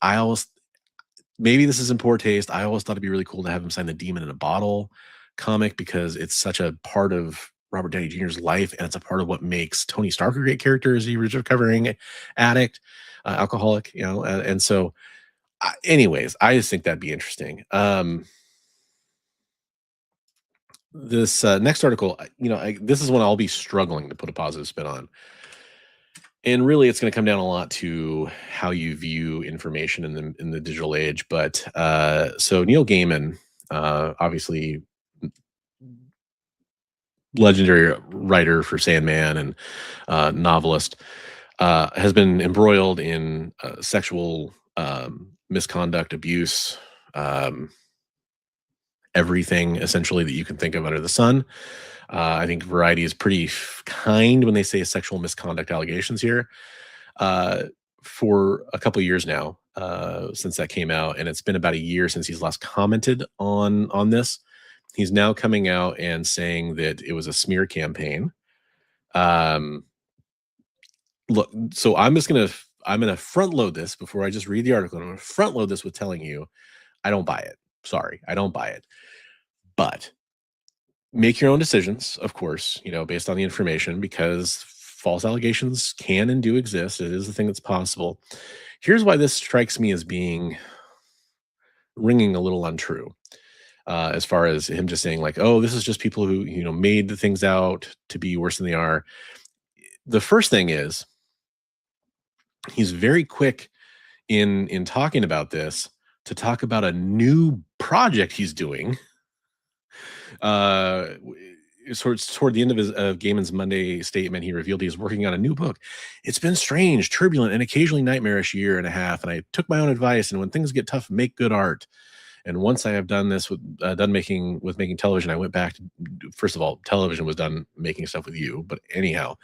Maybe this is in poor taste. I always thought it'd be really cool to have him sign the Demon in a Bottle comic, because it's such a part of Robert Downey Jr.'s life, and it's a part of what makes Tony Stark a great character, as he was recovering addict, alcoholic, and so anyways, I just think that'd be interesting. This next article, this is one I'll be struggling to put a positive spin on. And really, it's going to come down a lot to how you view information in the digital age. But so Neil Gaiman, obviously legendary writer for Sandman and novelist, has been embroiled in sexual misconduct, abuse, everything essentially that you can think of under the sun. I think Variety is pretty kind when they say sexual misconduct allegations here. For a couple of years now, since that came out, and it's been about a year since he's last commented on this. He's now coming out and saying that it was a smear campaign. Look, so I'm gonna front load this before I just read the article. I'm gonna front load this with telling you I don't buy it. Sorry, I don't buy it. But make your own decisions, of course, based on the information, because false allegations can and do exist. It is a thing that's possible. Here's why this strikes me as being ringing a little untrue. As far as him just saying like, oh, this is just people who, made the things out to be worse than they are. The first thing is he's very quick in talking about this to talk about a new project he's doing. Toward the end of Gaiman's Monday statement, he revealed he was working on a new book. It's been strange, turbulent, and occasionally nightmarish year and a half, and I took my own advice, and when things get tough, make good art. And once I have done this making television, I went back to, first of all, television was done making stuff with you, but anyhow,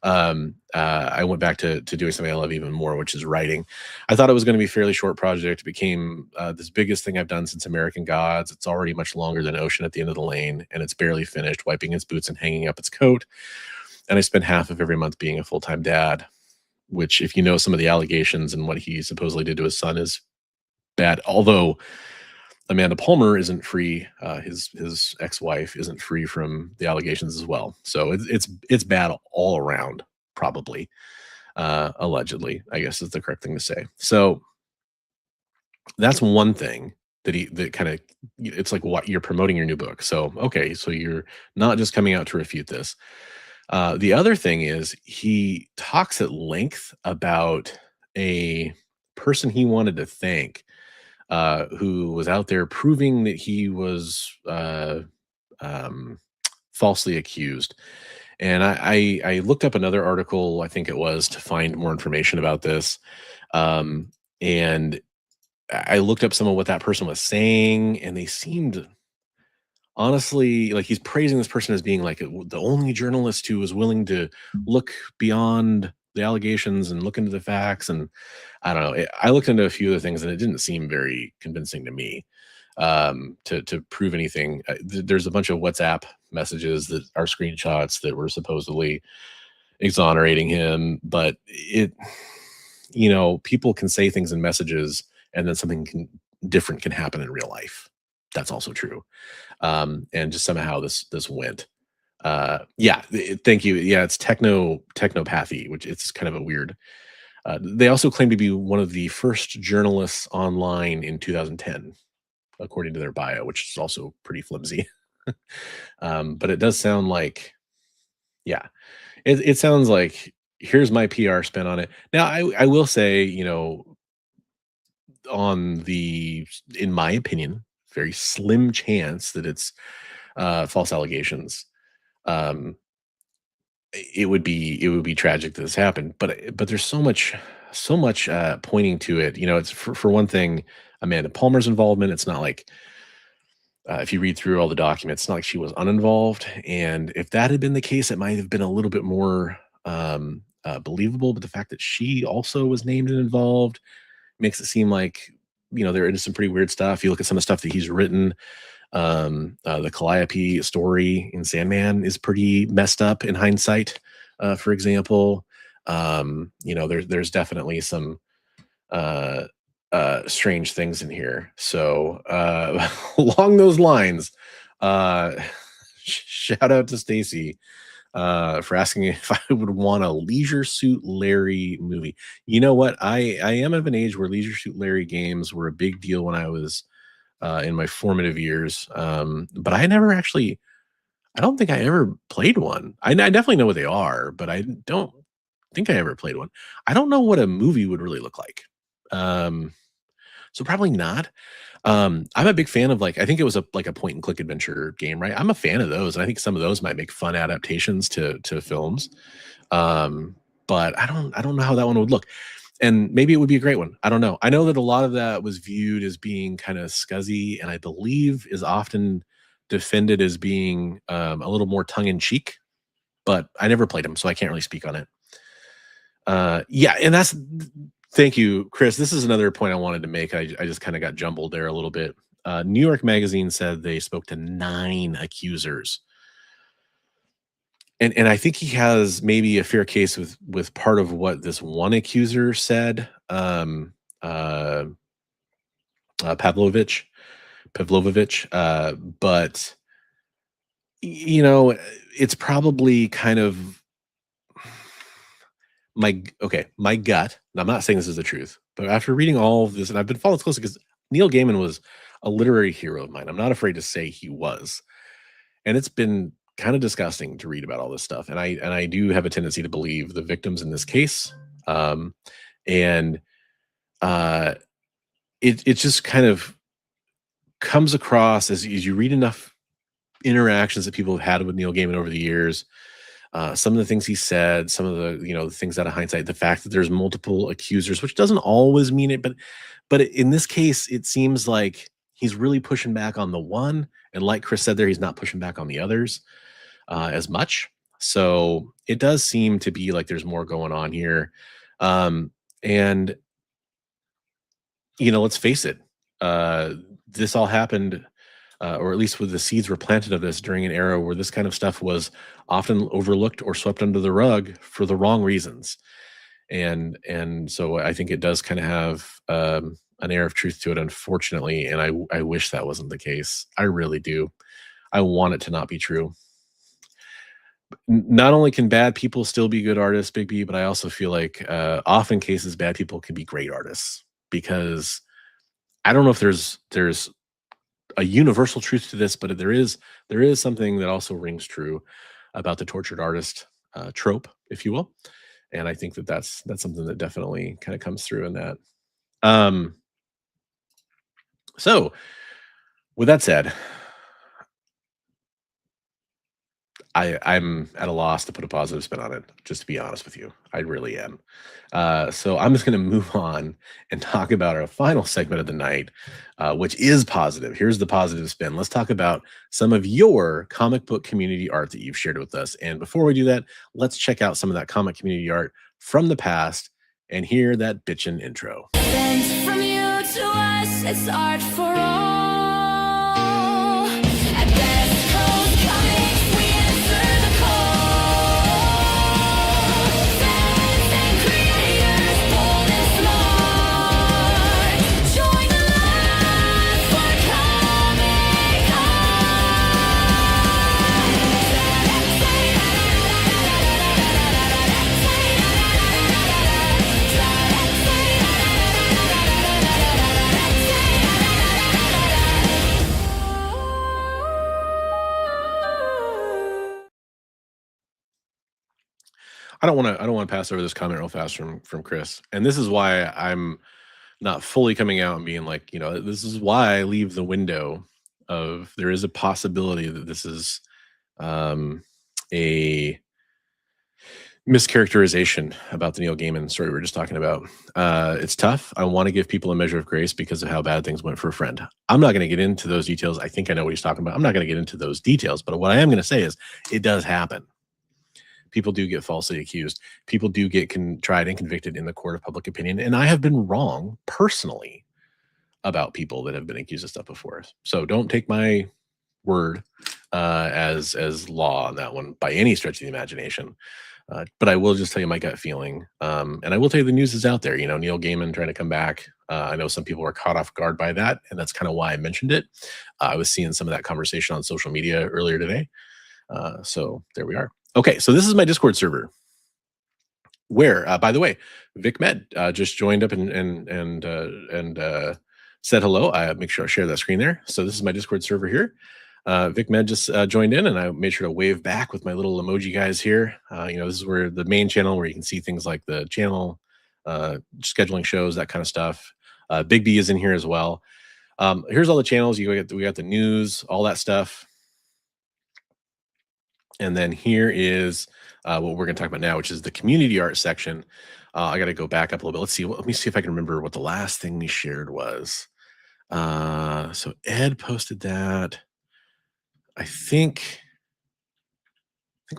I went back to doing something I love even more, which is writing. I thought it was going to be a fairly short project. It became this biggest thing I've done since American Gods. It's already much longer than Ocean at the End of the Lane, and it's barely finished, wiping its boots and hanging up its coat. and I spend half of every month being a full-time dad, which, if you know some of the allegations and what he supposedly did to his son, is bad. Although Amanda Palmer isn't free, his ex-wife isn't free from the allegations as well. So it's bad all around, probably, allegedly, I guess is the correct thing to say. So that's one thing that kind of, it's like, what, you're promoting your new book. So okay, so you're not just coming out to refute this. The other thing is, he talks at length about a person he wanted to thank, who was out there proving that he was um, falsely accused. And I looked up another article, I think it was, to find more information about this. And I looked up some of what that person was saying, and they seemed, honestly, like, he's praising this person as being like the only journalist who was willing to look beyond the allegations and look into the facts. And I don't know. I looked into a few of the things, and it didn't seem very convincing to me, to prove anything. There's a bunch of WhatsApp messages that are screenshots that were supposedly exonerating him, but people can say things in messages, and then something different can happen in real life. That's also true. And just somehow this went. Yeah, thank you. Yeah, it's technopathy, which, it's kind of a weird. They also claim to be one of the first journalists online in 2010, according to their bio, which is also pretty flimsy. But it does sound like, yeah, it sounds like, here's my PR spin on it. Now, I will say, in my opinion, very slim chance that it's false allegations. Um, it would be tragic that this happened, but there's so much pointing to it. It's, for one thing, Amanda Palmer's involvement. It's not like, if you read through all the documents, it's not like she was uninvolved. And if that had been the case, it might have been a little bit more believable. But the fact that she also was named and involved makes it seem like, they're into some pretty weird stuff. You look at some of the stuff that he's written. The Calliope story in Sandman is pretty messed up in hindsight, for example. There's definitely some strange things in here. So along those lines, shout out to Stacy for asking if I would want a Leisure Suit Larry movie. You know what? I am of an age where Leisure Suit Larry games were a big deal when I was in my formative years. But I don't think I ever played one. I definitely know what they are, but I don't think I ever played one. I don't know what a movie would really look like. So probably not. I'm a big fan of, like, I think it was a point and click adventure game, right? I'm a fan of those, and I think some of those might make fun adaptations to films. But I don't know how that one would look. And maybe it would be a great one. I don't know. I know that a lot of that was viewed as being kind of scuzzy, and I believe is often defended as being a little more tongue in cheek. But I never played them, so I can't really speak on it. Yeah, and thank you, Chris. This is another point I wanted to make. I just kind of got jumbled there a little bit. New York Magazine said they spoke to 9 accusers. And I think he has maybe a fair case with part of what this one accuser said. Pavlovich, but it's probably kind of my gut. And I'm not saying this is the truth, but after reading all of this, and I've been following this closely because Neil Gaiman was a literary hero of mine. I'm not afraid to say he was, and it's been kind of disgusting to read about all this stuff. And I do have a tendency to believe the victims in this case. And it just kind of comes across as you read enough interactions that people have had with Neil Gaiman over the years. Some of the things he said, some of the the things out of hindsight, the fact that there's multiple accusers, which doesn't always mean it, but in this case, it seems like he's really pushing back on the one, and like Chris said there, he's not pushing back on the others as much. So it does seem to be like there's more going on here. And let's face it, this all happened or at least where the seeds were planted of this during an era where this kind of stuff was often overlooked or swept under the rug for the wrong reasons. And so I think it does kind of have an air of truth to it, unfortunately. And I wish that wasn't the case. I really do. I want it to not be true. Not only can bad people still be good artists, Big B, but I also feel like often cases bad people can be great artists, because I don't know if there's a universal truth to this, but there is something that also rings true about the tortured artist trope, if you will. And I think that that's something that definitely kind of comes through in that. So with that said, I'm at a loss to put a positive spin on it, just to be honest with you. I really am. So I'm just going to move on and talk about our final segment of the night, which is positive. Here's the positive spin. Let's talk about some of your comic book community art that you've shared with us. And before we do that, let's check out some of that comic community art from the past and hear that bitchin' intro. Thanks from you to us, it's art for all. At Best Coast Comics, we answer the call. Fans and creators, bold and smart. Join the line for comic I don't want to pass over this comment real fast from Chris. And this is why I'm not fully coming out and being like, this is why I leave the window of there is a possibility that this is a mischaracterization about the Neil Gaiman story we were just talking about. It's tough. I want to give people a measure of grace because of how bad things went for a friend. I'm not going to get into those details. I think I know what he's talking about. I'm not going to get into those details, but what I am going to say is it does happen. People do get falsely accused. People do get tried and convicted in the court of public opinion. And I have been wrong personally about people that have been accused of stuff before. So don't take my word as law on that one by any stretch of the imagination. But I will just tell you my gut feeling. And I will tell you the news is out there. Neil Gaiman trying to come back. I know some people were caught off guard by that. And that's kind of why I mentioned it. I was seeing some of that conversation on social media earlier today. So there we are. Okay, so this is my Discord server, where, by the way, Vic Med just joined up and said hello. I make sure I share that screen there. So this is my Discord server here. Vic Med just joined in, and I made sure to wave back with my little emoji guys here. This is where the main channel where you can see things like the channel, scheduling shows, that kind of stuff. Big B is in here as well. Here's all the channels. We got the news, all that stuff. And then here is what we're going to talk about now, which is the community art section. I got to go back up a little bit. Let me see if I can remember what the last thing we shared was. So Ed posted that. I think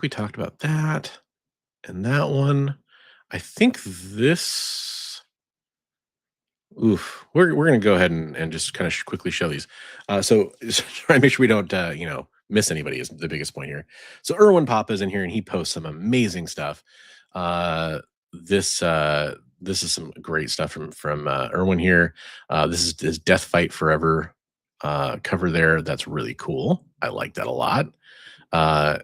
we talked about that and that one. I think this. Oof, we're going to go ahead and just kind of quickly show these. So try to make sure we don't, miss anybody is the biggest point here. So Erwin Papa's in here and he posts some amazing stuff. This is some great stuff from Erwin here. This is his Death Fight Forever cover there. That's really cool. I like that a lot. I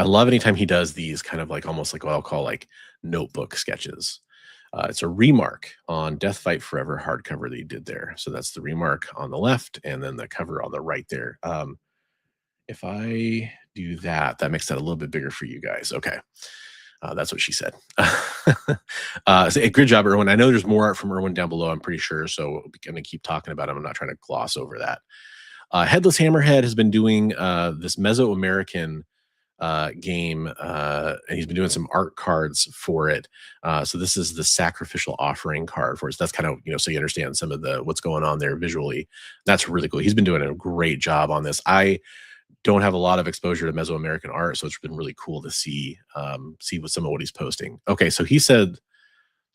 love anytime he does these kind of like almost like what I'll call like notebook sketches. It's a remark on Death Fight Forever hardcover that he did there. So that's the remark on the left and then the cover on the right there. If I do that, that makes that a little bit bigger for you guys. Okay. That's what she said. So, good job, Erwin. I know there's more art from Erwin down below, I'm pretty sure. So I'm going to keep talking about him. I'm not trying to gloss over that. Headless Hammerhead has been doing this Mesoamerican game, and he's been doing some art cards for it. So this is the sacrificial offering card for us. That's kind of, so you understand some of what's going on there visually. That's really cool. He's been doing a great job on this. I don't have a lot of exposure to Mesoamerican art, so it's been really cool to see what some of what he's posting. Okay, so he said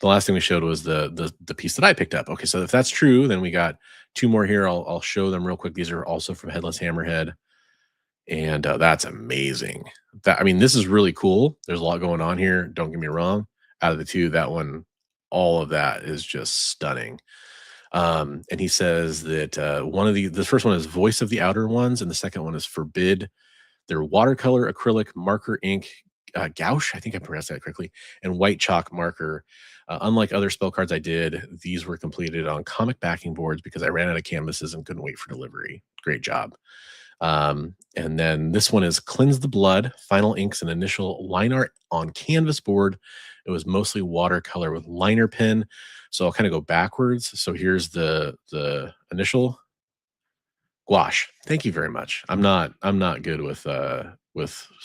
the last thing we showed was the piece that I picked up. Okay, so if that's true, then we got 2 more here. I'll show them real quick. These are also from Headless Hammerhead, and that's amazing. I mean, this is really cool. There's a lot going on here. Don't get me wrong. Out of the 2, that one, all of that is just stunning. And he says that the first one is Voice of the Outer Ones, and the second one is Forbid. They're watercolor, acrylic, marker, ink, gouache, I think I pronounced that correctly, and white chalk marker. Unlike other spell cards I did, these were completed on comic backing boards because I ran out of canvases and couldn't wait for delivery. Great job. And then this one is Cleanse the Blood, final inks and initial line art on canvas board. It was mostly watercolor with liner pen. So I'll kind of go backwards. So here's the initial gouache. Thank you very much. I'm not good with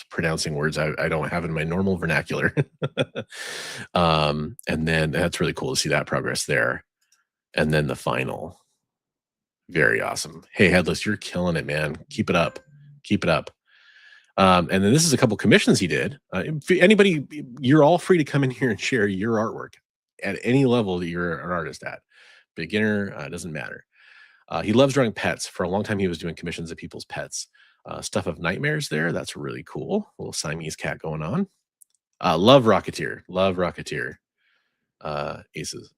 pronouncing words I don't have in my normal vernacular. And then that's really cool to see that progress there. And then the final. Very awesome. Hey, Headless, you're killing it, man. Keep it up. Keep it up. And then this is a couple commissions he did. Anybody, you're all free to come in here and share your artwork at any level that you're an artist at. Beginner, doesn't matter. He loves drawing pets. For a long time, he was doing commissions of people's pets. Stuff of Nightmares there. That's really cool. A little Siamese cat going on. Love Rocketeer. Love Rocketeer.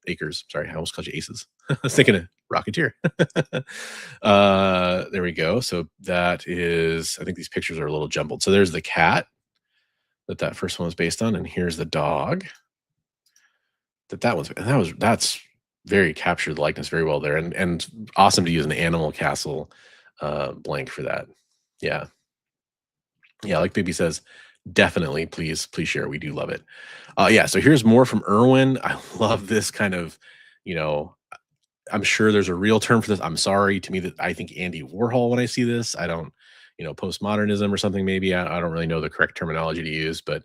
Acres. Sorry, I almost called you Aces. I was thinking of Rocketeer. There we go. So that is, I think these pictures are a little jumbled. So there's the cat that first one was based on, and here's the dog that's very captured the likeness very well there, and awesome to use an Animal Castle blank for that. Yeah, like Baby says, definitely please share. We do love it. Yeah, so here's more from Irwin. I love this kind of, I'm sure there's a real term for this. I'm sorry, to me, that I think Andy Warhol when I see this. I don't, postmodernism or something maybe. I don't really know the correct terminology to use, but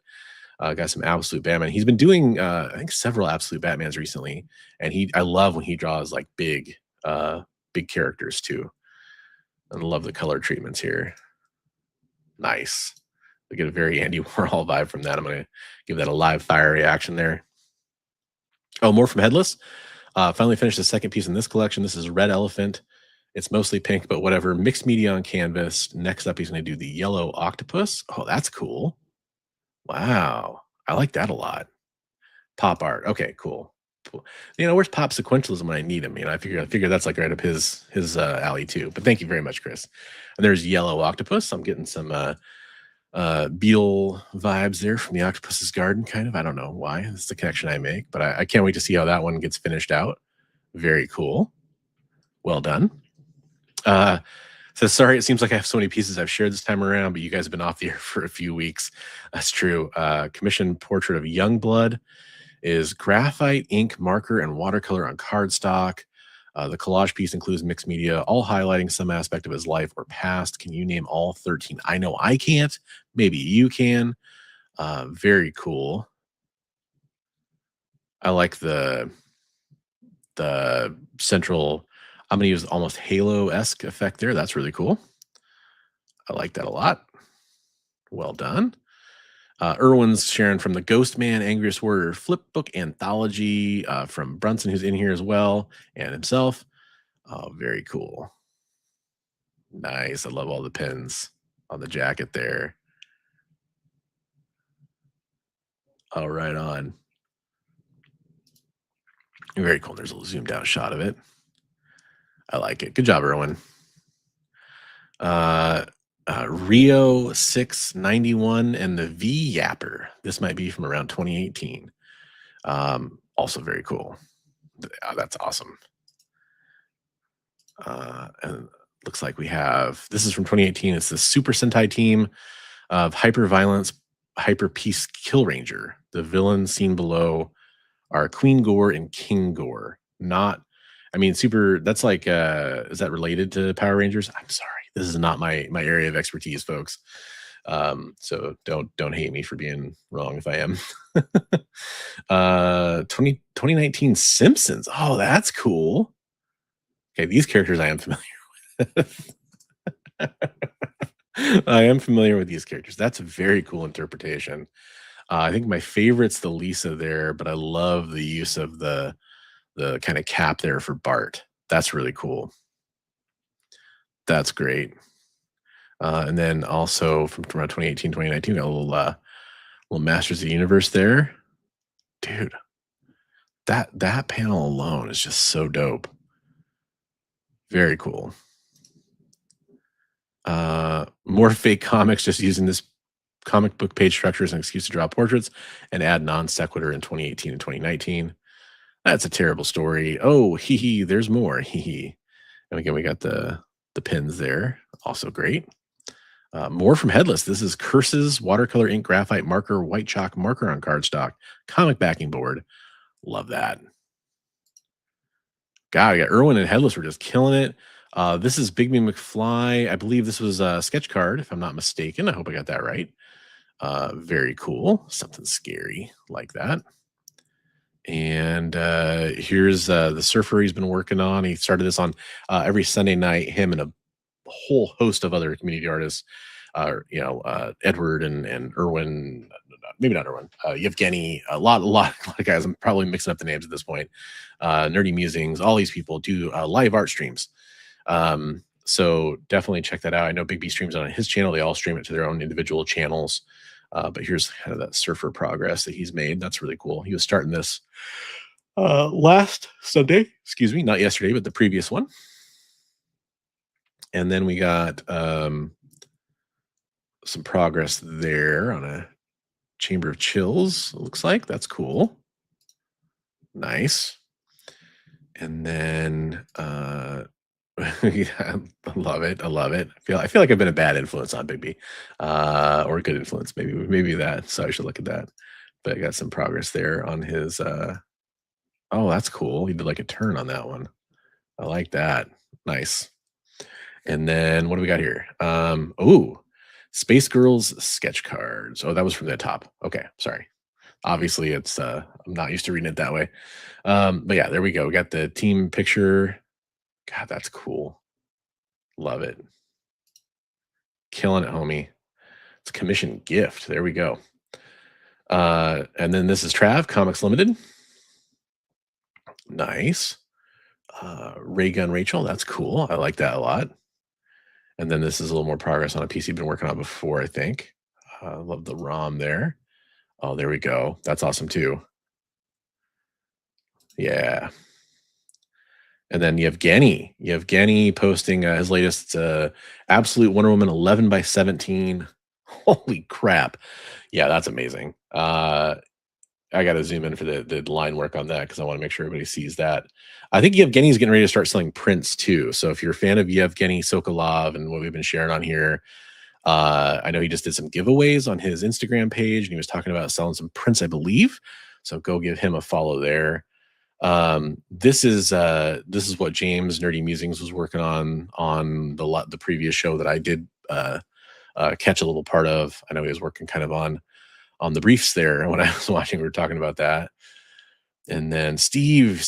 got some Absolute Batman. He's been doing I think several Absolute Batmans recently, and I love when he draws like big characters too. I love the color treatments here. Nice. We get a very Andy Warhol vibe from that. I'm going to give that a live fire reaction there. Oh, more from Headless. Finally finished the second piece in this collection. This is Red Elephant. It's mostly pink, but whatever. Mixed media on canvas. Next up, he's going to do the Yellow Octopus. Oh, that's cool. Wow. I like that a lot. Pop art. Okay, cool. Where's Pop Sequentialism when I need him? I figure that's like right up his alley too. But thank you very much, Chris. And there's Yellow Octopus. I'm getting some Beale vibes there from the Octopus's Garden, kind of. I don't know why. That's the connection I make, but I can't wait to see how that one gets finished out. Very cool. Well done. So sorry, it seems like I have so many pieces I've shared this time around, but you guys have been off the air for a few weeks. That's true. Commissioned portrait of Youngblood is graphite, ink, marker, and watercolor on cardstock. The collage piece includes mixed media, all highlighting some aspect of his life or past. Can you name all 13? I know I can't. Maybe you can. Very cool. I like the central, I'm going to use almost Halo-esque effect there. That's really cool. I like that a lot. Well done. Irwin's sharing from the Ghost Man, Angriest Warrior flip book anthology from Brunson, who's in here as well, and himself. Oh, very cool. Nice. I love all the pins on the jacket there. Oh, right on. Very cool. There's a little zoomed out shot of it. I like it. Good job, Irwin. Rio 691 and the V Yapper. This might be from around 2018. Also very cool. That's awesome. And looks like we have, this is from 2018. It's the Super Sentai team of Hyper Violence, Hyper Peace Kill Ranger. The villains seen below are Queen Gore and King Gore. Super, that's like, is that related to Power Rangers? I'm sorry. This is not my area of expertise, folks. So don't hate me for being wrong if I am. 2019 Simpsons. Oh, that's cool. Okay, these characters I am familiar with. I am familiar with these characters. That's a very cool interpretation. I think my favorite's the Lisa there, but I love the use of the kind of cap there for Bart. That's really cool. That's great. And then also from around 2018, 2019, got a little Masters of the Universe there. Dude, that panel alone is just so dope. Very cool. More fake comics, just using this comic book page structure as an excuse to draw portraits and add non sequitur in 2018 and 2019. That's a terrible story. Oh, hee hee, there's more. Hee hee. And again, we got the pins there. Also great. More from Headless. This is Curses, watercolor ink, graphite marker, white chalk marker on cardstock, comic backing board. Love that. God, I got Irwin and Headless were just killing it. This is Bigby McFly. I believe this was a sketch card, if I'm not mistaken. I hope I got that right. Very cool. Something scary like that. And here's the surfer he's been working on. He started this on every Sunday night, him and a whole host of other community artists, Edward and Irwin, maybe not Irwin, Yevgeny, a lot of guys. I'm probably mixing up the names at this point. Nerdy Musings, all these people do live art streams. So definitely check that out. I know Big B streams on his channel. They all stream it to their own individual channels. But here's kind of that surfer progress that he's made. That's really cool. He was starting this last Sunday, excuse me, not yesterday, but the previous one. And then we got some progress there on a Chamber of Chills, it looks like. That's cool. Nice. And then yeah, I love it. I love it. I feel like I've been a bad influence on Big B, or a good influence, maybe that. So I should look at that. But I got some progress there on his. Oh, that's cool. He did like a turn on that one. I like that. Nice. And then what do we got here? Oh, Space Girls sketch cards. Oh, that was from the top. Okay, sorry. Obviously, it's I'm not used to reading it that way. But yeah, there we go. We got the team picture. God, that's cool. Love it. Killing it, homie. It's a commission gift. There we go. And then this is Trav, Comics Limited. Nice. Ray Gun Rachel, that's cool. I like that a lot. And then this is a little more progress on a piece you've been working on before, I think. Love the ROM there. Oh, there we go. That's awesome too. Yeah. And then Yevgeny posting his latest Absolute Wonder Woman 11 by 17. Holy crap. Yeah, that's amazing. I got to zoom in for the line work on that because I want to make sure everybody sees that. I think Yevgeny's getting ready to start selling prints too. So if you're a fan of Yevgeny Sokolov and what we've been sharing on here, I know he just did some giveaways on his Instagram page and he was talking about selling some prints, I believe. So go give him a follow there. This is what James Nerdy Musings was working on the previous show that I did catch a little part of. I know he was working kind of on the briefs there when I was watching. We were talking about that. And then Steve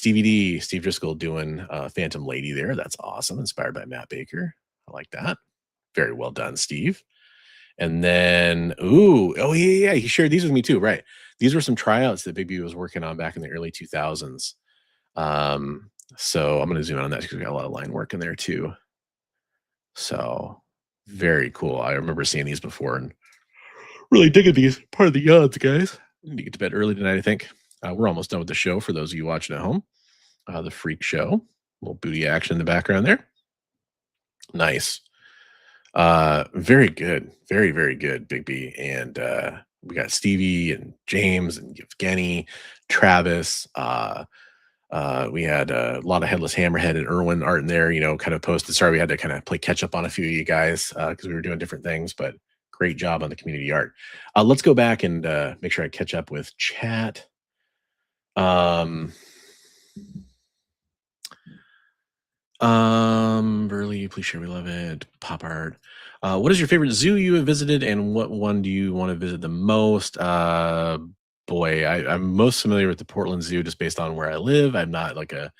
Driscoll doing Phantom Lady there. That's awesome. Inspired by Matt Baker. I like that. Very well done, Steve. And then, oh yeah, he shared these with me too. Right. These were some tryouts that Big B was working on back in the early 2000s. So I'm going to zoom in on that because we got a lot of line work in there too. So very cool. I remember seeing these before and really digging these. Part of the odds, guys. We need to get to bed early tonight, I think. We're almost done with the show for those of you watching at home. The Freak Show. A little booty action in the background there. Nice. Very good. Very, very good, Big B. And we got Stevie and James and Yevgeny, Travis. We had a lot of Headless Hammerhead and Irwin art in there, kind of posted. Sorry, we had to kind of play catch up on a few of you guys because we were doing different things, but great job on the community art. Let's go back and make sure I catch up with chat. Burley, please share. We love it. Pop art. What is your favorite zoo you have visited, and what one do you want to visit the most? Boy, I'm most familiar with the Portland Zoo just based on where I live. I'm not like a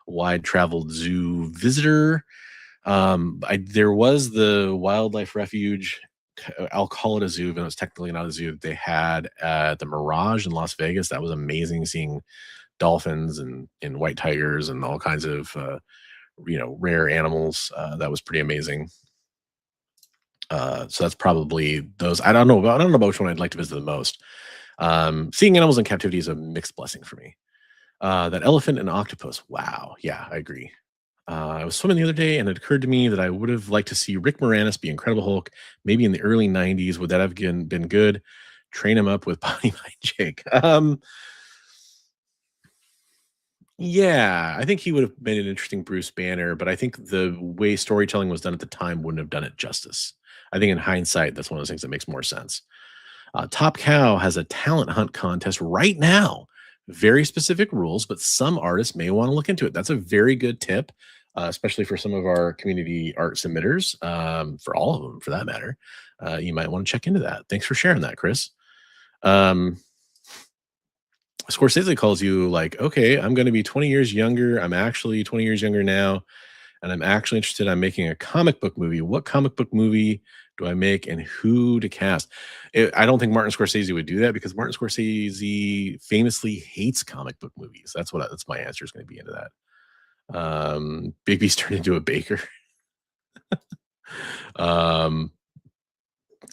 wide traveled zoo visitor. There was the wildlife refuge I'll call it a zoo, but it's technically not a zoo, that they had at the Mirage in Las Vegas. That was amazing, seeing dolphins and white tigers and all kinds of rare animals. That was pretty amazing. So that's probably those. I don't know which one I'd like to visit the most. Seeing animals in captivity is a mixed blessing for me. That elephant and octopus. Wow. Yeah, I agree. I was swimming the other day, and it occurred to me that I would have liked to see Rick Moranis be Incredible Hulk, maybe in the early '90s. Would that have been good? Train him up with Bonnie by Jake. Yeah, I think he would have been an interesting Bruce Banner, but I think the way storytelling was done at the time wouldn't have done it justice. I think in hindsight, that's one of those things that makes more sense. Top Cow has a talent hunt contest right now. Very specific rules, but some artists may want to look into it. That's a very good tip, especially for some of our community art submitters, for all of them for that matter. You might want to check into that. Thanks for sharing that, Chris. Scorsese calls you like, okay, I'm going to be 20 years younger. I'm actually 20 years younger now, and I'm actually interested in making a comic book movie. What comic book movie do I make, and who to cast? I don't think Martin Scorsese would do that, because Martin Scorsese famously hates comic book movies. That's my answer is going to be into that. Bigby's turned into a baker.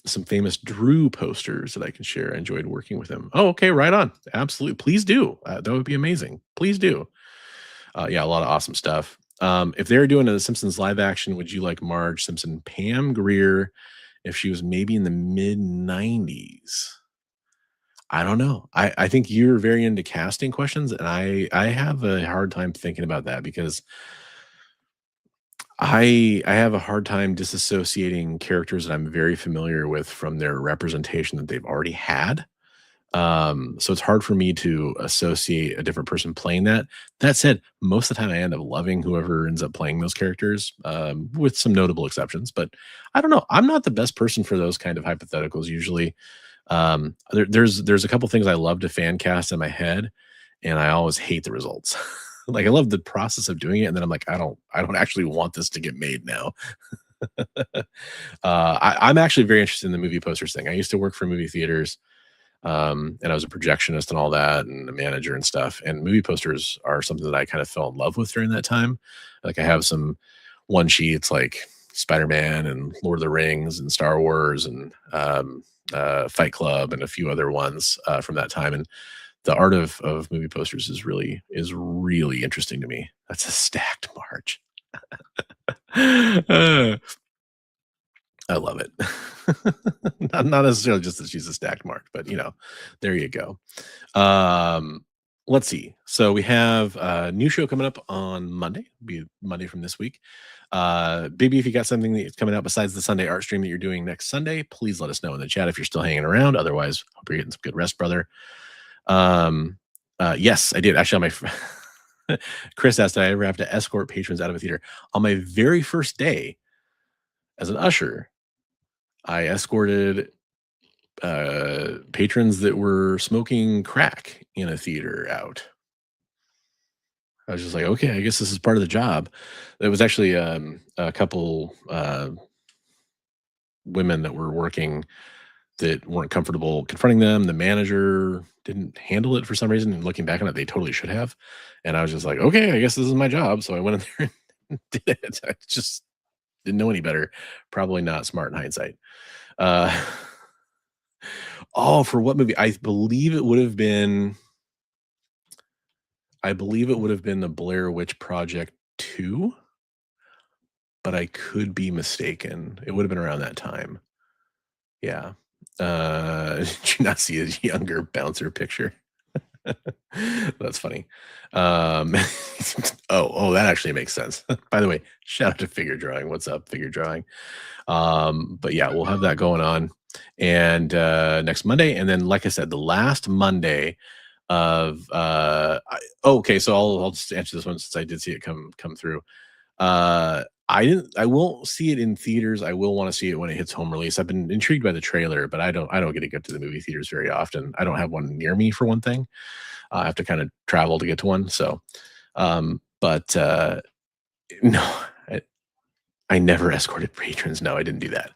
Some famous Drew posters that I can share. I enjoyed working with him. Oh, okay, right on. Absolutely. Please do. That would be amazing. Please do. Yeah, a lot of awesome stuff. If they're doing a Simpsons live action, would you like Marge Simpson, Pam Grier, if she was maybe in the mid 90s? I don't know. I think you're very into casting questions, and I have a hard time thinking about that, because I have a hard time disassociating characters that I'm very familiar with from their representation that they've already had. So it's hard for me to associate a different person playing that. That said, most of the time I end up loving whoever ends up playing those characters, with some notable exceptions. But I don't know. I'm not the best person for those kind of hypotheticals usually. There's a couple things I love to fan cast in my head, and I always hate the results. Like, I love the process of doing it, and then I'm like, I don't actually want this to get made now. I'm actually very interested in the movie posters thing. I used to work for movie theaters, and I was a projectionist and all that, and a manager and stuff. And movie posters are something that I kind of fell in love with during that time. Like, I have some one sheets like Spider-Man and Lord of the Rings and Star Wars and Fight Club and a few other ones from that time. And the art of movie posters is really interesting to me. That's a stacked March. I love it. not necessarily just that she's a stacked March, but there you go. Let's see. So we have a new show coming up on Monday. Be Monday from this week. Baby, if you got something that's coming out besides the Sunday art stream that you're doing next Sunday, please let us know in the chat if you're still hanging around. Otherwise, hope you're getting some good rest, brother. Yes, I did. Actually, on my Chris asked, did I ever have to escort patrons out of a theater? On my very first day as an usher, I escorted patrons that were smoking crack in a theater out. I was just like, okay, I guess this is part of the job. There was actually a couple women that were working that weren't comfortable confronting them. The manager didn't handle it for some reason, and looking back on it, they totally should have. And I was just like, okay, I guess this is my job. So I went in there and did it. I just didn't know any better. Probably not smart in hindsight. Oh, for what movie? I believe it would have been the Blair Witch Project 2, but I could be mistaken. It would have been around that time. Yeah. Did you not see a younger bouncer picture? That's funny. Oh, that actually makes sense. By the way, shout out to Figure Drawing. What's up, Figure Drawing? But yeah, we'll have that going on, and next Monday, and then, like I said, the last Monday of okay. So I'll just answer this one since I did see it come through. I won't see it in theaters. I will want to see it when it hits home release. I've been intrigued by the trailer, but I don't get to go to the movie theaters very often. I don't have one near me, for one thing. I have to kind of travel to get to one. So, but no, I never escorted patrons. No, I didn't do that.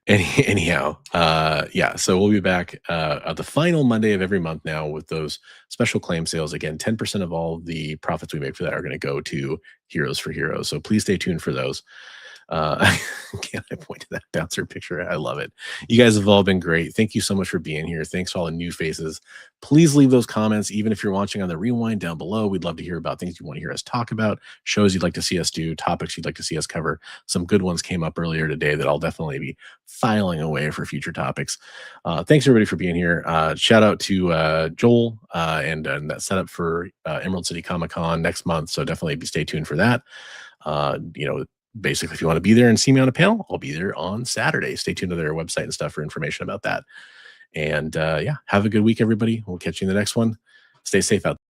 Anyhow, yeah, so we'll be back at the final Monday of every month now with those special claim sales. Again, 10% of all the profits we make for that are going to go to Heroes for Heroes. So please stay tuned for those. Can I point to that bouncer picture? I love it. You guys have all been great. Thank you so much for being here. Thanks to all the new faces. Please leave those comments, even if you're watching on the rewind down below. We'd love to hear about things you want to hear us talk about, shows you'd like to see us do, topics you'd like to see us cover. Some good ones came up earlier today that I'll definitely be filing away for future topics. Thanks everybody for being here. Shout out to Joel and that setup for Emerald City Comic Con next month. So definitely stay tuned for that. Basically, if you want to be there and see me on a panel, I'll be there on Saturday. Stay tuned to their website and stuff for information about that. And yeah, have a good week, everybody. We'll catch you in the next one. Stay safe out there.